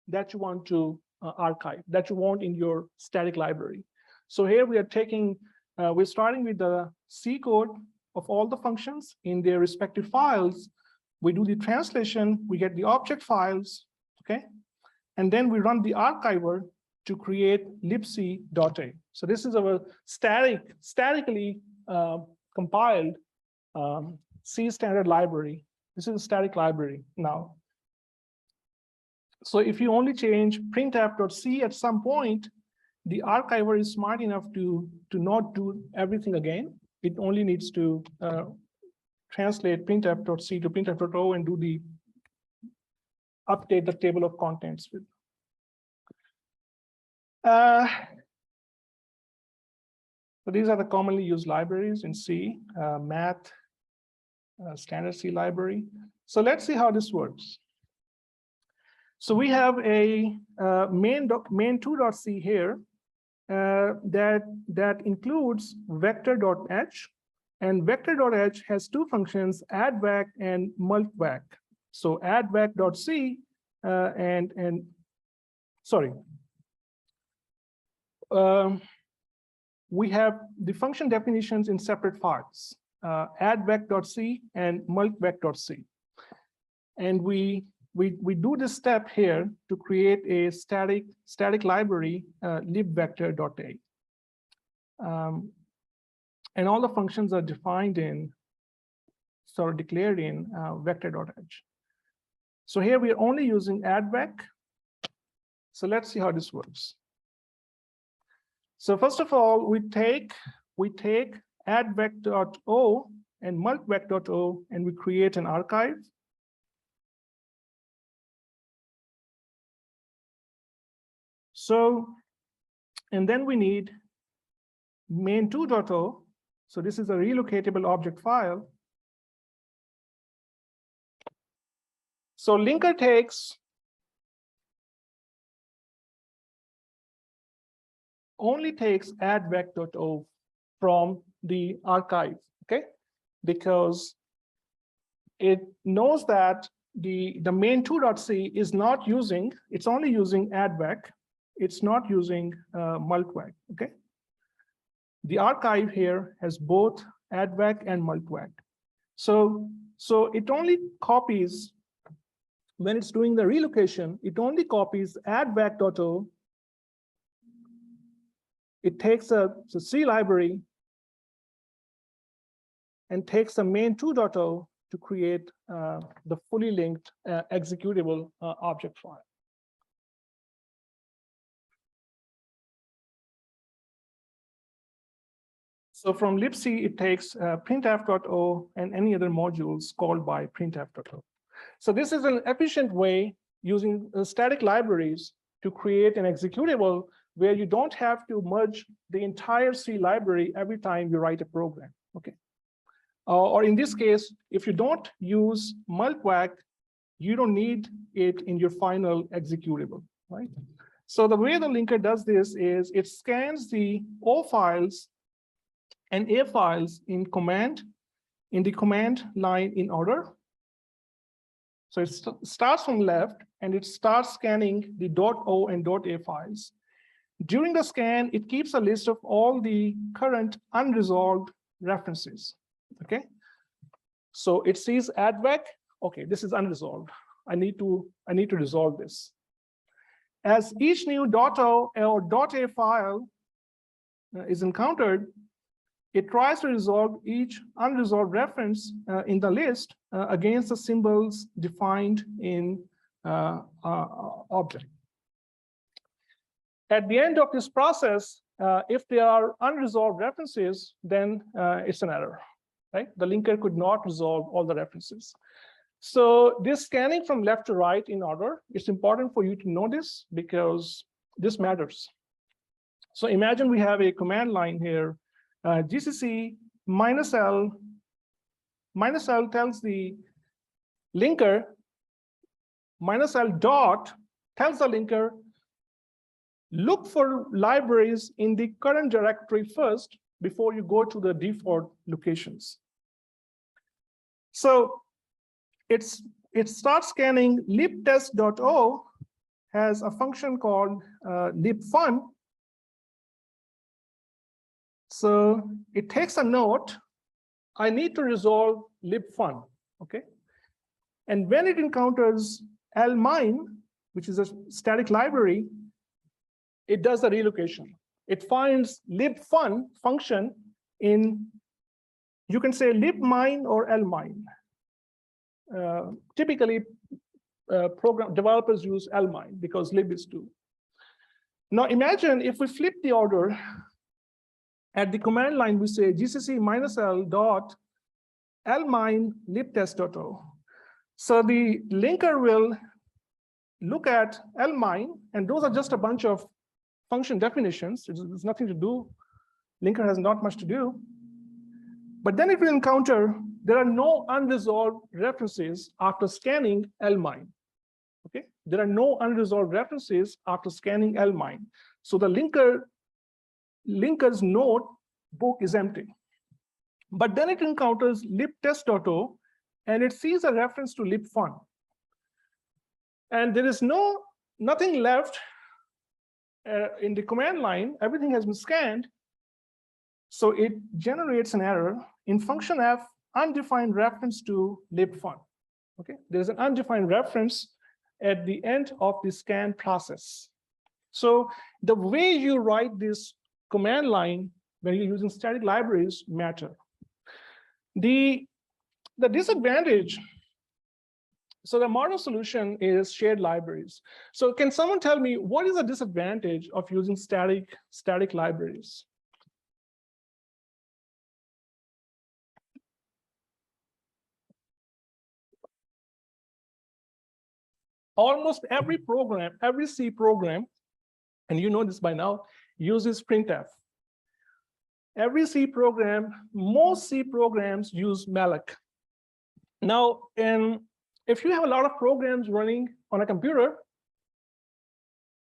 that you want to archive, that you want in your static library. So here we are taking, we're starting with the C code of all the functions in their respective files. We do the translation, we get the object files, okay? And then we run the archiver to create libc.a. So this is our statically compiled C standard library. This is a static library now. So if you only change printf.c at some point, the archiver is smart enough to not do everything again. It only needs to translate printf.c to printf.o and do the update the table of contents with. So these are the commonly used libraries in C, math, standard C library. So let's see how this works. So we have a main2.c here that includes vector.h, and vector.h has two functions, addVec and multvec. So addVec.c we have the function definitions in separate files, addVec.c and multvec.c. And we do this step here to create a static library, libvector.a. And all the functions are defined in, sort of declared in vector.h. So here we are only using addVec. So let's see how this works. So first of all, we take addVec.o and multvec.o and we create an archive. So, and then we need main2.o So this is a relocatable object file. So linker only takes addvec.o from the archive, okay? Because it knows that the main2.c is not using, it's only using addvec. It's not using multvec, okay? The archive here has both addvec and multvec. So it only copies, when it's doing the relocation, it only copies addvec.o. It takes a C library and takes the main2.o to create the fully linked executable object file. So from libc, it takes printf.o and any other modules called by printf.o. So this is an efficient way using static libraries to create an executable where you don't have to merge the entire C library every time you write a program, okay? Or in this case, if you don't use multvec, you don't need it in your final executable, right? So the way the linker does this is it scans the O files and A files in the command line in order. So it starts from left and it starts scanning the .o and .a files. During the scan, it keeps a list of all the current unresolved references, okay? So it sees addvec, okay, this is unresolved. I need to resolve this. As each new .o or .a file is encountered, it tries to resolve each unresolved reference in the list against the symbols defined in object. At the end of this process, if there are unresolved references, then it's an error, right? The linker could not resolve all the references. So this scanning from left to right in order, it's important for you to know this because this matters. So imagine we have a command line here, gcc -l. -l tells the linker, -l dot tells the linker, look for libraries in the current directory first before you go to the default locations. So it starts scanning libtest.o has a function called libfun. So it takes a note, I need to resolve libfun, okay? And when it encounters lmine, which is a static library, it does the relocation. It finds libfun function in, you can say libmine or lmine. Typically, program developers use lmine because lib is 2. Now imagine if we flip the order, at the command line, we say gcc -l dot lmine libtest.o. So the linker will look at lmine, and those are just a bunch of function definitions. There's nothing to do. Linker has not much to do. But then it will encounter there are no unresolved references after scanning lmine. Okay, there are no unresolved references after scanning lmine. So the linker's notebook is empty. But then it encounters libtest.o and it sees a reference to libfun. And there is nothing left in the command line. Everything has been scanned. So it generates an error in function f, undefined reference to libfun. Okay, there's an undefined reference at the end of the scan process. So the way you write this command line when you're using static libraries matter. The disadvantage, so the modern solution is shared libraries. So can someone tell me what is the disadvantage of using static libraries? Almost every program, every C program, and you know this by now, uses printf. Every C program, most C programs use malloc. Now, if you have a lot of programs running on a computer,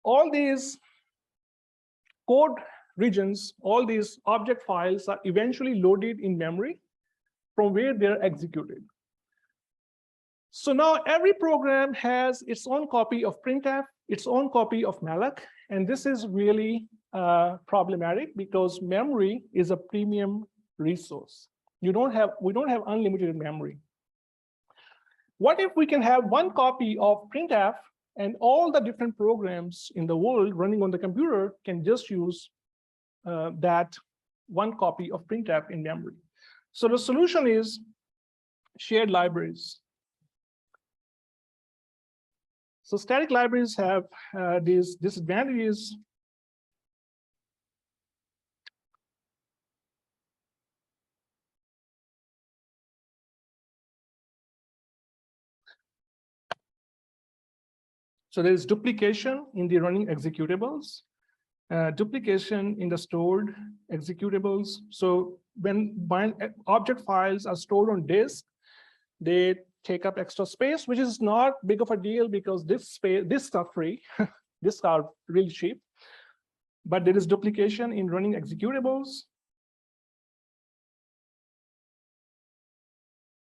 all these code regions, all these object files are eventually loaded in memory from where they're executed. So now every program has its own copy of printf, its own copy of malloc, and this is really problematic because memory is a premium resource. We don't have unlimited memory. What if we can have one copy of printf and all the different programs in the world running on the computer can just use that one copy of printf in memory? So the solution is shared libraries. So static libraries have these disadvantages. So there is duplication in the running executables, duplication in the stored executables. So when object files are stored on disk, they take up extra space, which is not big of a deal because this stuff free, disks are really cheap. But there is duplication in running executables.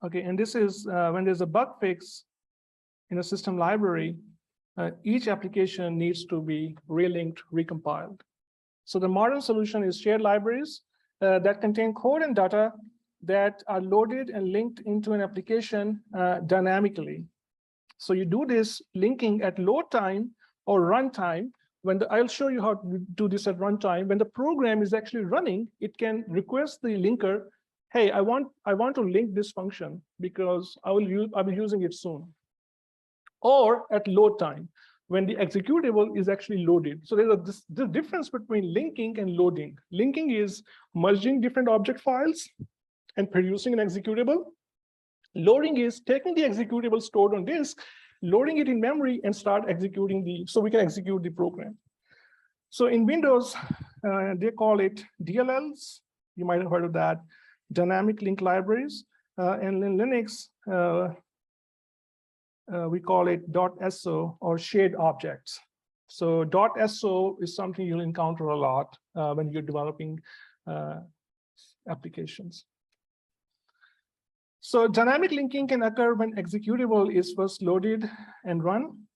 Okay, and this is when there's a bug fix in a system library, each application needs to be relinked, recompiled. So the modern solution is shared libraries that contain code and data that are loaded and linked into an application dynamically. So you do this linking at load time or runtime. I'll show you how to do this at runtime. When the program is actually running, it can request the linker, hey, I want to link this function because I'll be using it soon. Or at load time, when the executable is actually loaded. So there's the difference between linking and loading. Linking is merging different object files and producing an executable. Loading is taking the executable stored on disk, loading it in memory, and start executing so we can execute the program. So in Windows, they call it DLLs. You might have heard of that, dynamic link libraries. And in Linux, we call it .so or shared objects. So .so is something you'll encounter a lot when you're developing applications. So dynamic linking can occur when executable is first loaded and run.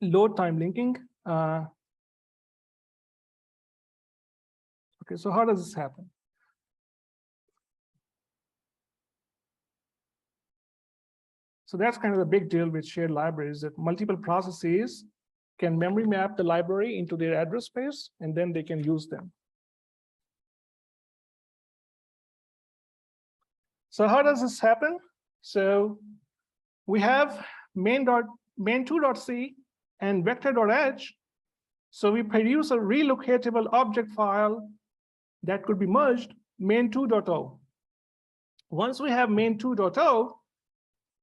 Load time linking. Okay, so how does this happen? So that's kind of the big deal with shared libraries, that multiple processes can memory map the library into their address space, and then they can use them. So how does this happen? So we have main2.c and vector.h. So we produce a relocatable object file that could be merged, main2.o. Once we have main2.o,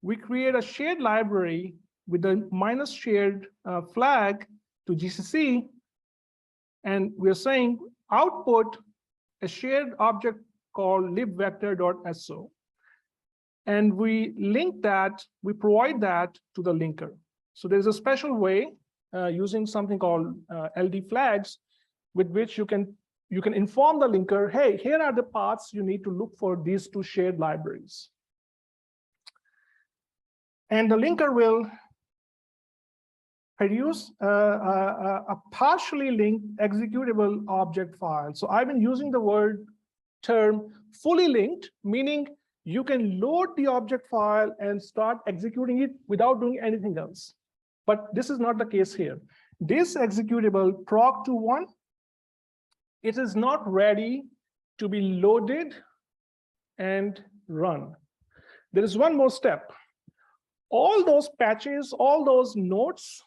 we create a shared library with the -shared flag to GCC, and we're saying output a shared object called libvector.so. And we link that, we provide that to the linker. So there's a special way using something called LD flags, with which you can inform the linker, hey, here are the paths you need to look for these two shared libraries. And the linker will produce a partially linked executable object file. So I've been using the term fully linked, meaning you can load the object file and start executing it without doing anything else. But this is not the case here. This executable proc21, it is not ready to be loaded and run. There is one more step. All those patches, all those nodes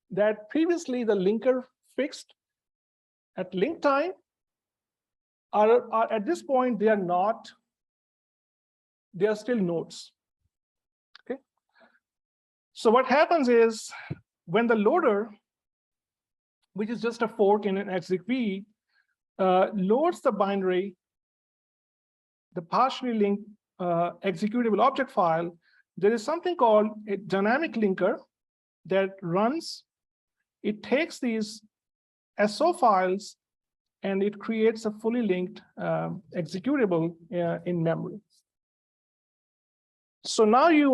that previously the linker fixed at link time are at this point, they are still nodes. Okay. So what happens is when the loader, which is just a fork in an execv, loads the binary, the partially linked executable object file, there is something called a dynamic linker that runs. It takes these SO files and it creates a fully linked executable in memory. So now you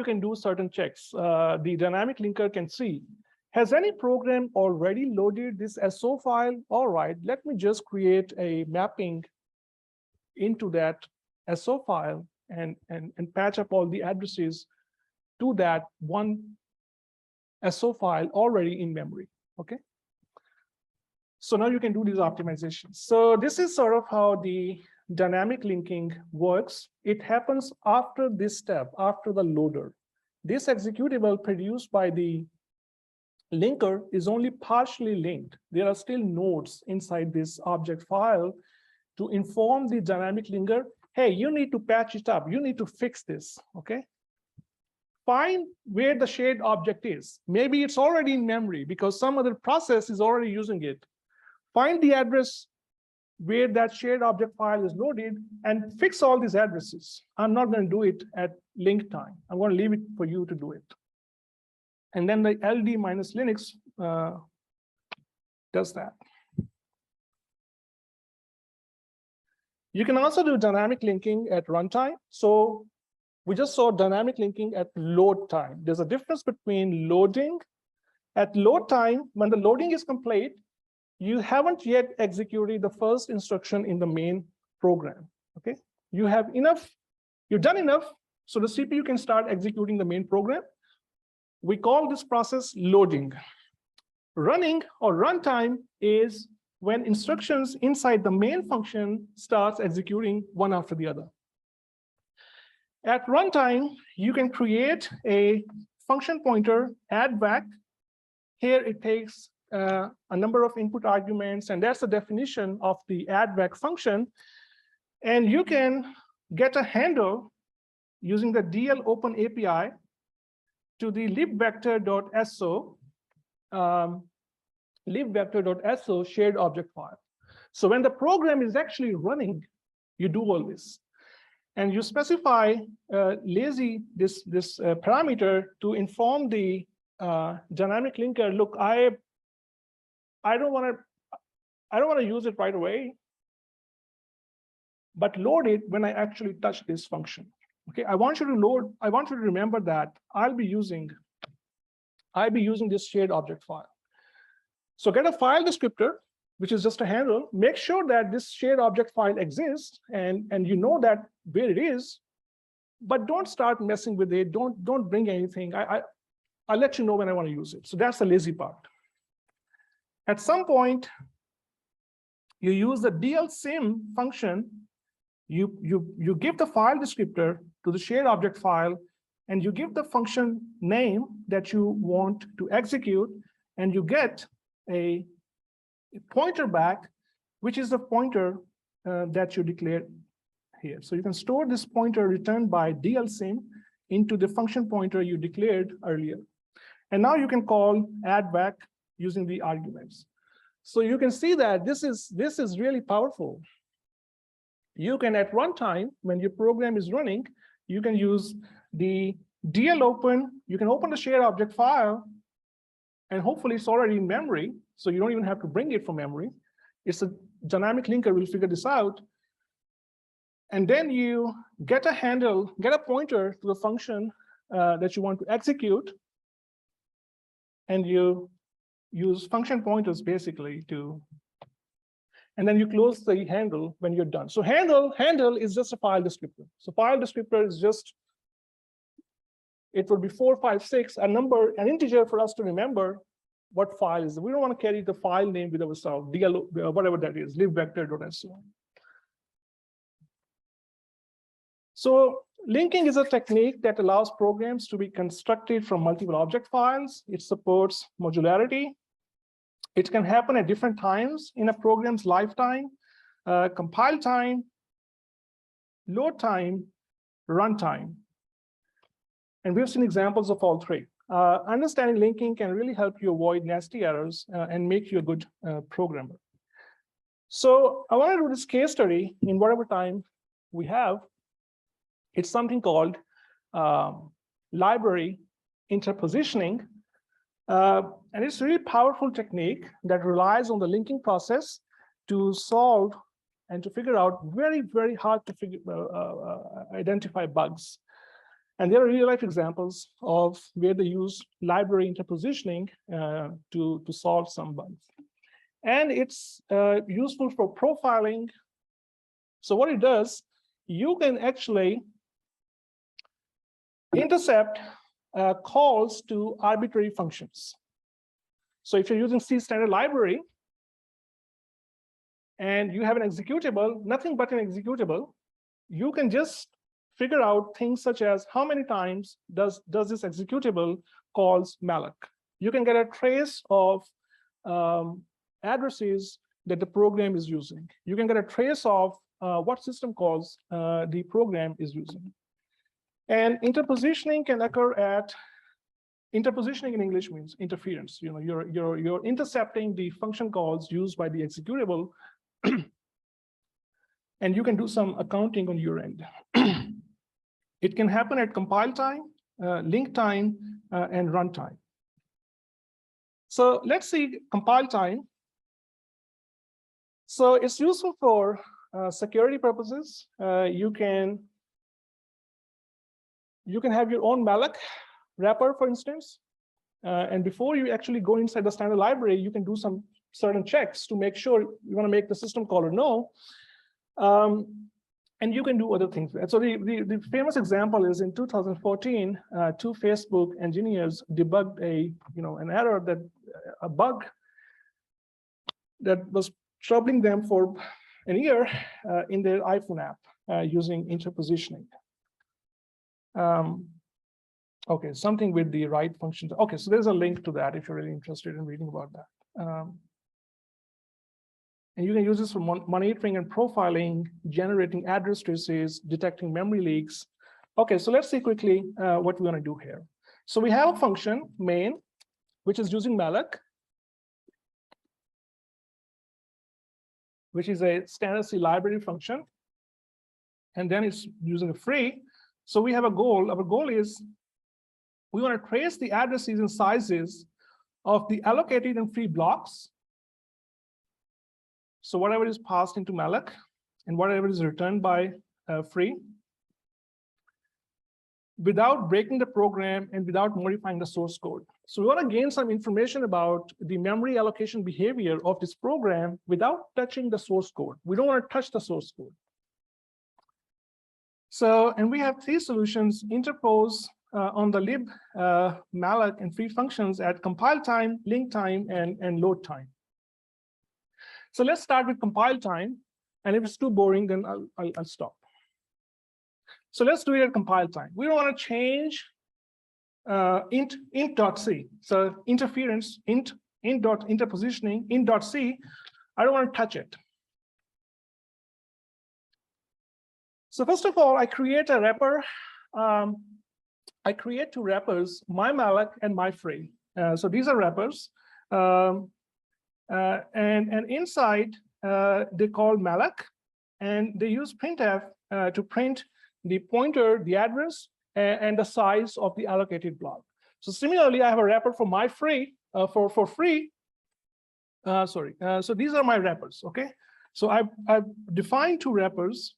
can do certain checks. The dynamic linker can see, has any program already loaded this SO file? All right, let me just create a mapping into that SO file and patch up all the addresses to that one SO file already in memory, okay? So now you can do these optimizations. So this is sort of how the dynamic linking works. It happens after this step, after the loader. This executable produced by the linker is only partially linked. There are still nodes inside this object file to inform the dynamic linker, hey, you need to patch it up, you need to fix this, okay? Find where the shared object is. Maybe it's already in memory because some other process is already using it. Find the address where that shared object file is loaded and fix all these addresses. I'm not going to do it at link time. I'm going to leave it for you to do it. And then the LD minus Linux does that. You can also do dynamic linking at runtime. So we just saw dynamic linking at load time. There's a difference between loading. At load time, when the loading is complete, you haven't yet executed the first instruction in the main program, okay? You have enough, you've done enough, so the CPU can start executing the main program. We call this process loading. Running or runtime is when instructions inside the main function starts executing one after the other. At runtime, you can create a function pointer, add back. Here it takes a number of input arguments, and that's the definition of the add back function. And you can get a handle using the DL open API to the libvector.so libvector.so shared object file. So when the program is actually running, you do all this. And you specify lazy this parameter to inform the dynamic linker, look, I don't want to use it right away, but load it when I actually touch this function. Okay, I want you to remember that I'll be using this shared object file. So get a file descriptor, which is just a handle. Make sure that this shared object file exists and you know that where it is, but don't start messing with it. Don't bring anything. I'll let you know when I want to use it. So that's the lazy part. At some point, you use the dlsim function. You give the file descriptor to the shared object file, and you give the function name that you want to execute, and you get a pointer back, which is the pointer that you declared here. So you can store this pointer returned by dlsim into the function pointer you declared earlier. And now you can call add back using the arguments. So you can see that this is really powerful. You can, at runtime, when your program is running, you can use the DL open. You can open the shared object file, and hopefully it's already in memory, so you don't even have to bring it from memory. It's a dynamic linker will figure this out. And then you get a handle, get a pointer to the function that you want to execute, and you use function pointers basically to, and then you close the handle when you're done. So handle is just a file descriptor. So file descriptor is just, it will be 4, 5, 6, a number, an integer for us to remember what file is. We don't want to carry the file name with ourselves, DL, whatever that is, libvector.so. So linking is a technique that allows programs to be constructed from multiple object files. It supports modularity. It can happen at different times in a program's lifetime, compile time, load time, runtime. And we've seen examples of all three. understanding linking can really help you avoid nasty errors and make you a good programmer. So I want to do this case study in whatever time we have. It's something called library interpositioning. And it's a really powerful technique that relies on the linking process to solve and to figure out very, very hard to identify bugs. And there are real-life examples of where they use library interpositioning to solve some bugs. And it's useful for profiling. So what it does, you can actually intercept calls to arbitrary functions. So if you're using C standard library and you have an executable, nothing but an executable, you can just figure out things such as how many times does this executable calls malloc. You can get a trace of addresses that the program is using. You can get a trace of what system calls the program is using. And interpositioning can occur at, interpositioning in English means interference. You know, you're intercepting the function calls used by the executable, and you can do some accounting on your end. It can happen at compile time, link time, and runtime. So let's see compile time. So it's useful for security purposes. You can have your own malloc wrapper, for instance. And before you actually go inside the standard library, you can do some certain checks to make sure you want to make the system call or no. And you can do other things. So the famous example is in 2014, two Facebook engineers debugged an error, a bug that was troubling them for an year in their iPhone app using interpositioning. Okay, something with the right functions. Okay, so there's a link to that if you're really interested in reading about that. And you can use this for monitoring and profiling, generating address traces, detecting memory leaks. Okay, so let's see quickly what we want to do here. So we have a function, main, which is using malloc, which is a standard C library function. And then it's using a free. So we have a goal. Our goal is we want to trace the addresses and sizes of the allocated and free blocks. So whatever is passed into malloc and whatever is returned by free, without breaking the program and without modifying the source code. So we want to gain some information about the memory allocation behavior of this program without touching the source code. We don't want to touch the source code. So, and we have three solutions: interpose on the lib, malloc, and free functions at compile time, link time, and load time. So let's start with compile time. And if it's too boring, then I'll stop. So let's do it at compile time. We don't want to change int.c. So interference, int.interpositioning, int.c. I don't want to touch it. So first of all, I create a wrapper. I create two wrappers, my malloc and my free. So these are wrappers. And inside, they call malloc, and they use printf to print the pointer, the address, and the size of the allocated block. So similarly, I have a wrapper for my free, for free. So these are my wrappers, okay? So I've defined two wrappers,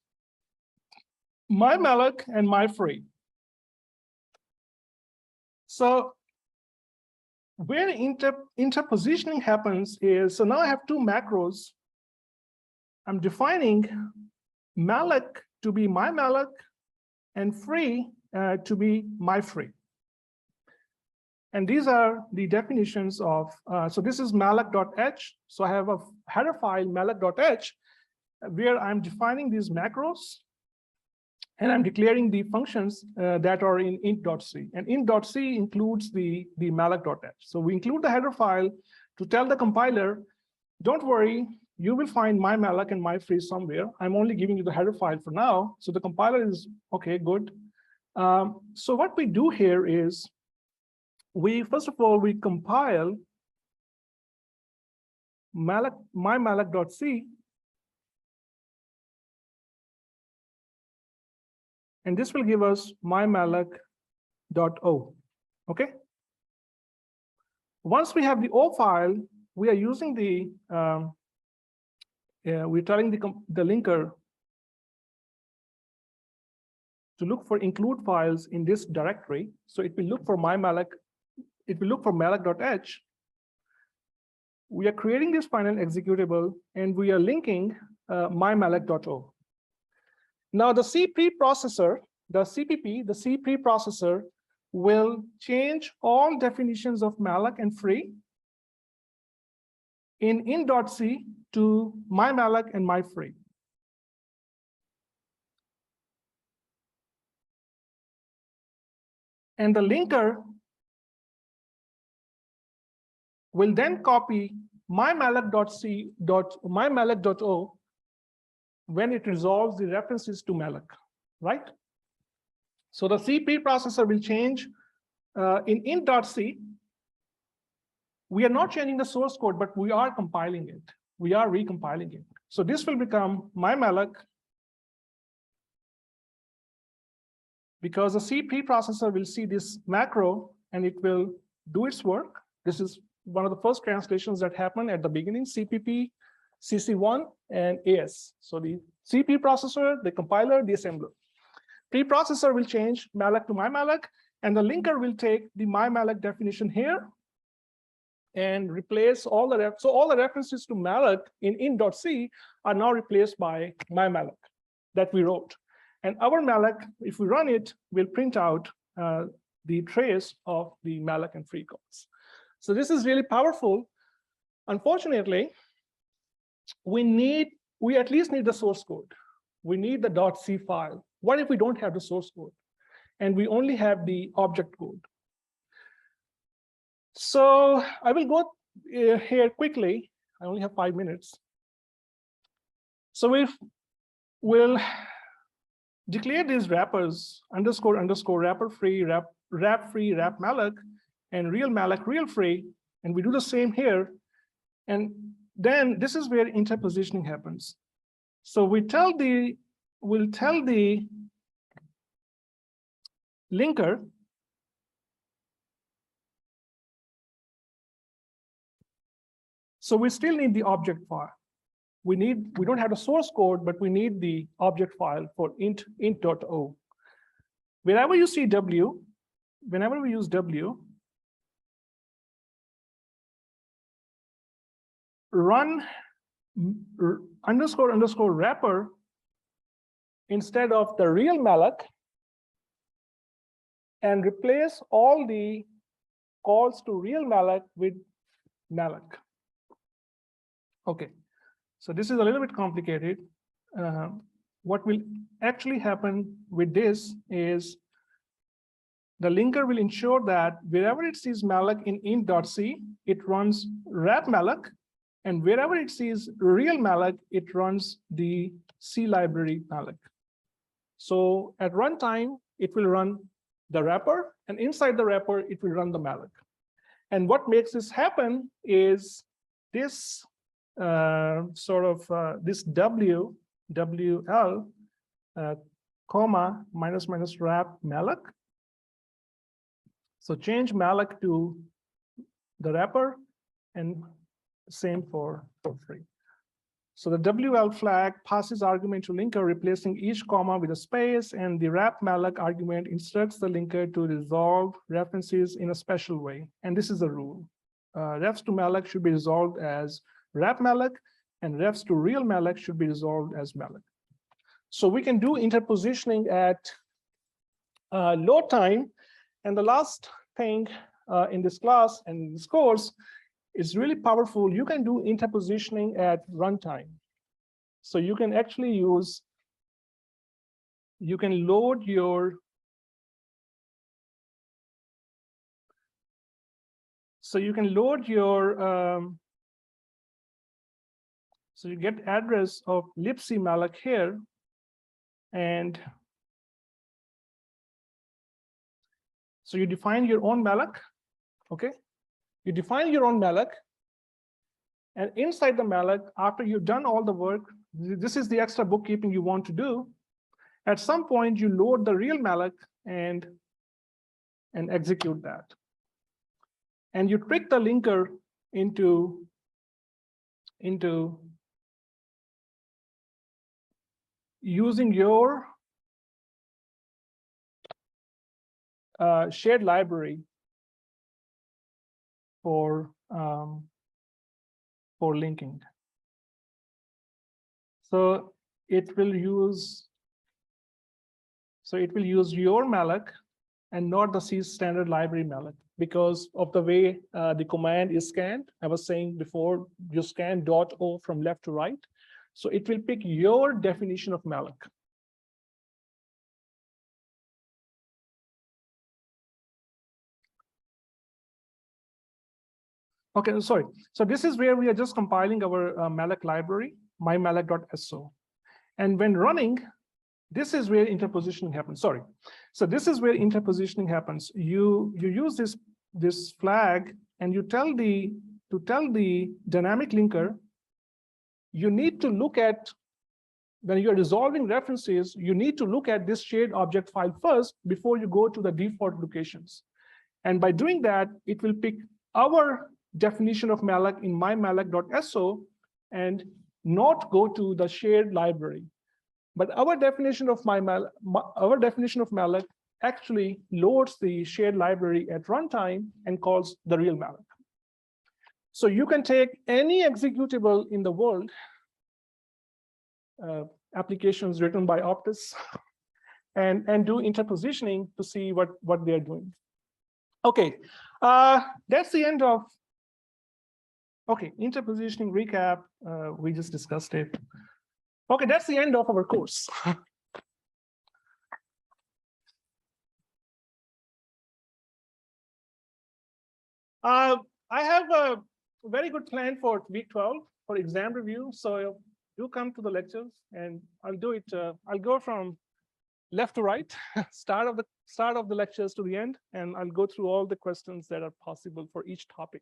my malloc and my free. So where interpositioning happens is, so now I have two macros. I'm defining malloc to be my malloc and free to be my free. And these are the definitions of, so this is malloc.h. So I have a header file, malloc.h, where I'm defining these macros, and I'm declaring the functions that are in int.c. And int.c includes the malloc.h. So we include the header file to tell the compiler, don't worry, you will find my malloc and my free somewhere. I'm only giving you the header file for now. So the compiler is, okay, good. So what we do here is first of all, we compile mymalloc.c, and this will give us mymalloc.o. Okay. Once we have the O file, we are using the we're telling the linker to look for include files in this directory. So it will look for mymalloc. It will look for malloc.h. We are creating this final executable, and we are linking mymalloc.o. Now the C preprocessor, the CPP, the C preprocessor will change all definitions of malloc and free in in.c to mymalloc and myfree. And the linker will then copy mymalloc.o when it resolves the references to malloc, right? So the C preprocessor will change in int.c. We are not changing the source code, but we are compiling it. We are recompiling it. So this will become mymalloc, because the C preprocessor will see this macro and it will do its work. This is one of the first translations that happen at the beginning, CPP, CC1, and AS. So the C preprocessor, the compiler, the assembler. Preprocessor will change malloc to mymalloc, and the linker will take the mymalloc definition here and replace all the so all the references to malloc in in.c are now replaced by mymalloc that we wrote. And our malloc, if we run it, will print out the trace of the malloc and free calls. So this is really powerful. Unfortunately, we at least need the source code. We need the .c file. What if we don't have the source code and we only have the object code? So I will go here quickly. I only have 5 minutes. So we'll declare these wrappers __ wrapper free, wrap free, wrap malloc, and real malloc, real free. And we do the same here. And then this is where interpositioning happens. So we'll tell the linker so we still need the object file. We don't have the source code, but we need the object file for int.o. Whenever you see W, whenever we use W, run __ wrapper instead of the real malloc and replace all the calls to real malloc with malloc. Okay, so this is a little bit complicated. What will actually happen with this is the linker will ensure that wherever it sees malloc in int.c, it runs wrap malloc, and wherever it sees real malloc, it runs the C library malloc. So at runtime, it will run the wrapper, and inside the wrapper, it will run the malloc. And what makes this happen is this this WL comma -- wrap malloc. So change malloc to the wrapper, and same for free. So the WL flag passes argument to linker, replacing each comma with a space, and the wrap malloc argument instructs the linker to resolve references in a special way. And this is the rule. Refs to malloc should be resolved as wrap malloc, and refs to real malloc should be resolved as malloc. So we can do interpositioning at load time. And the last thing in this class and in this course is really powerful. You can do interpositioning at runtime. So you can actually you can load your, so you get address of libc malloc here, and so you define your own malloc, Okay, you define your own malloc, and inside the malloc, after you've done all the work, this is the extra bookkeeping you want to do. At some point, you load the real malloc and execute that. And you trick the linker into using your shared library for linking. So it will use your malloc and not the C standard library malloc, because of the way the command is scanned. I was saying before, you scan .o from left to right. So it will pick your definition of malloc. Okay, sorry. So this is where we are just compiling our malloc library, mymalloc.so. And when running, this is where interpositioning happens. Sorry. So this is where interpositioning happens. You use this flag, and you tell the dynamic linker, you need to look at, when you're resolving references, you need to look at this shared object file first before you go to the default locations. And by doing that, it will pick our definition of malloc in mymalloc.so and not go to the shared library. But our definition of malloc actually loads the shared library at runtime and calls the real malloc. So you can take any executable in the world, applications written by Optus, and do interpositioning to see what they're doing. Okay, that's the end of. Okay, interpositioning recap. We just discussed it. Okay, that's the end of our course. I have a very good plan for week 12 for exam review. So do come to the lectures, and I'll do it. I'll go from left to right, start of the lectures to the end, and I'll go through all the questions that are possible for each topic.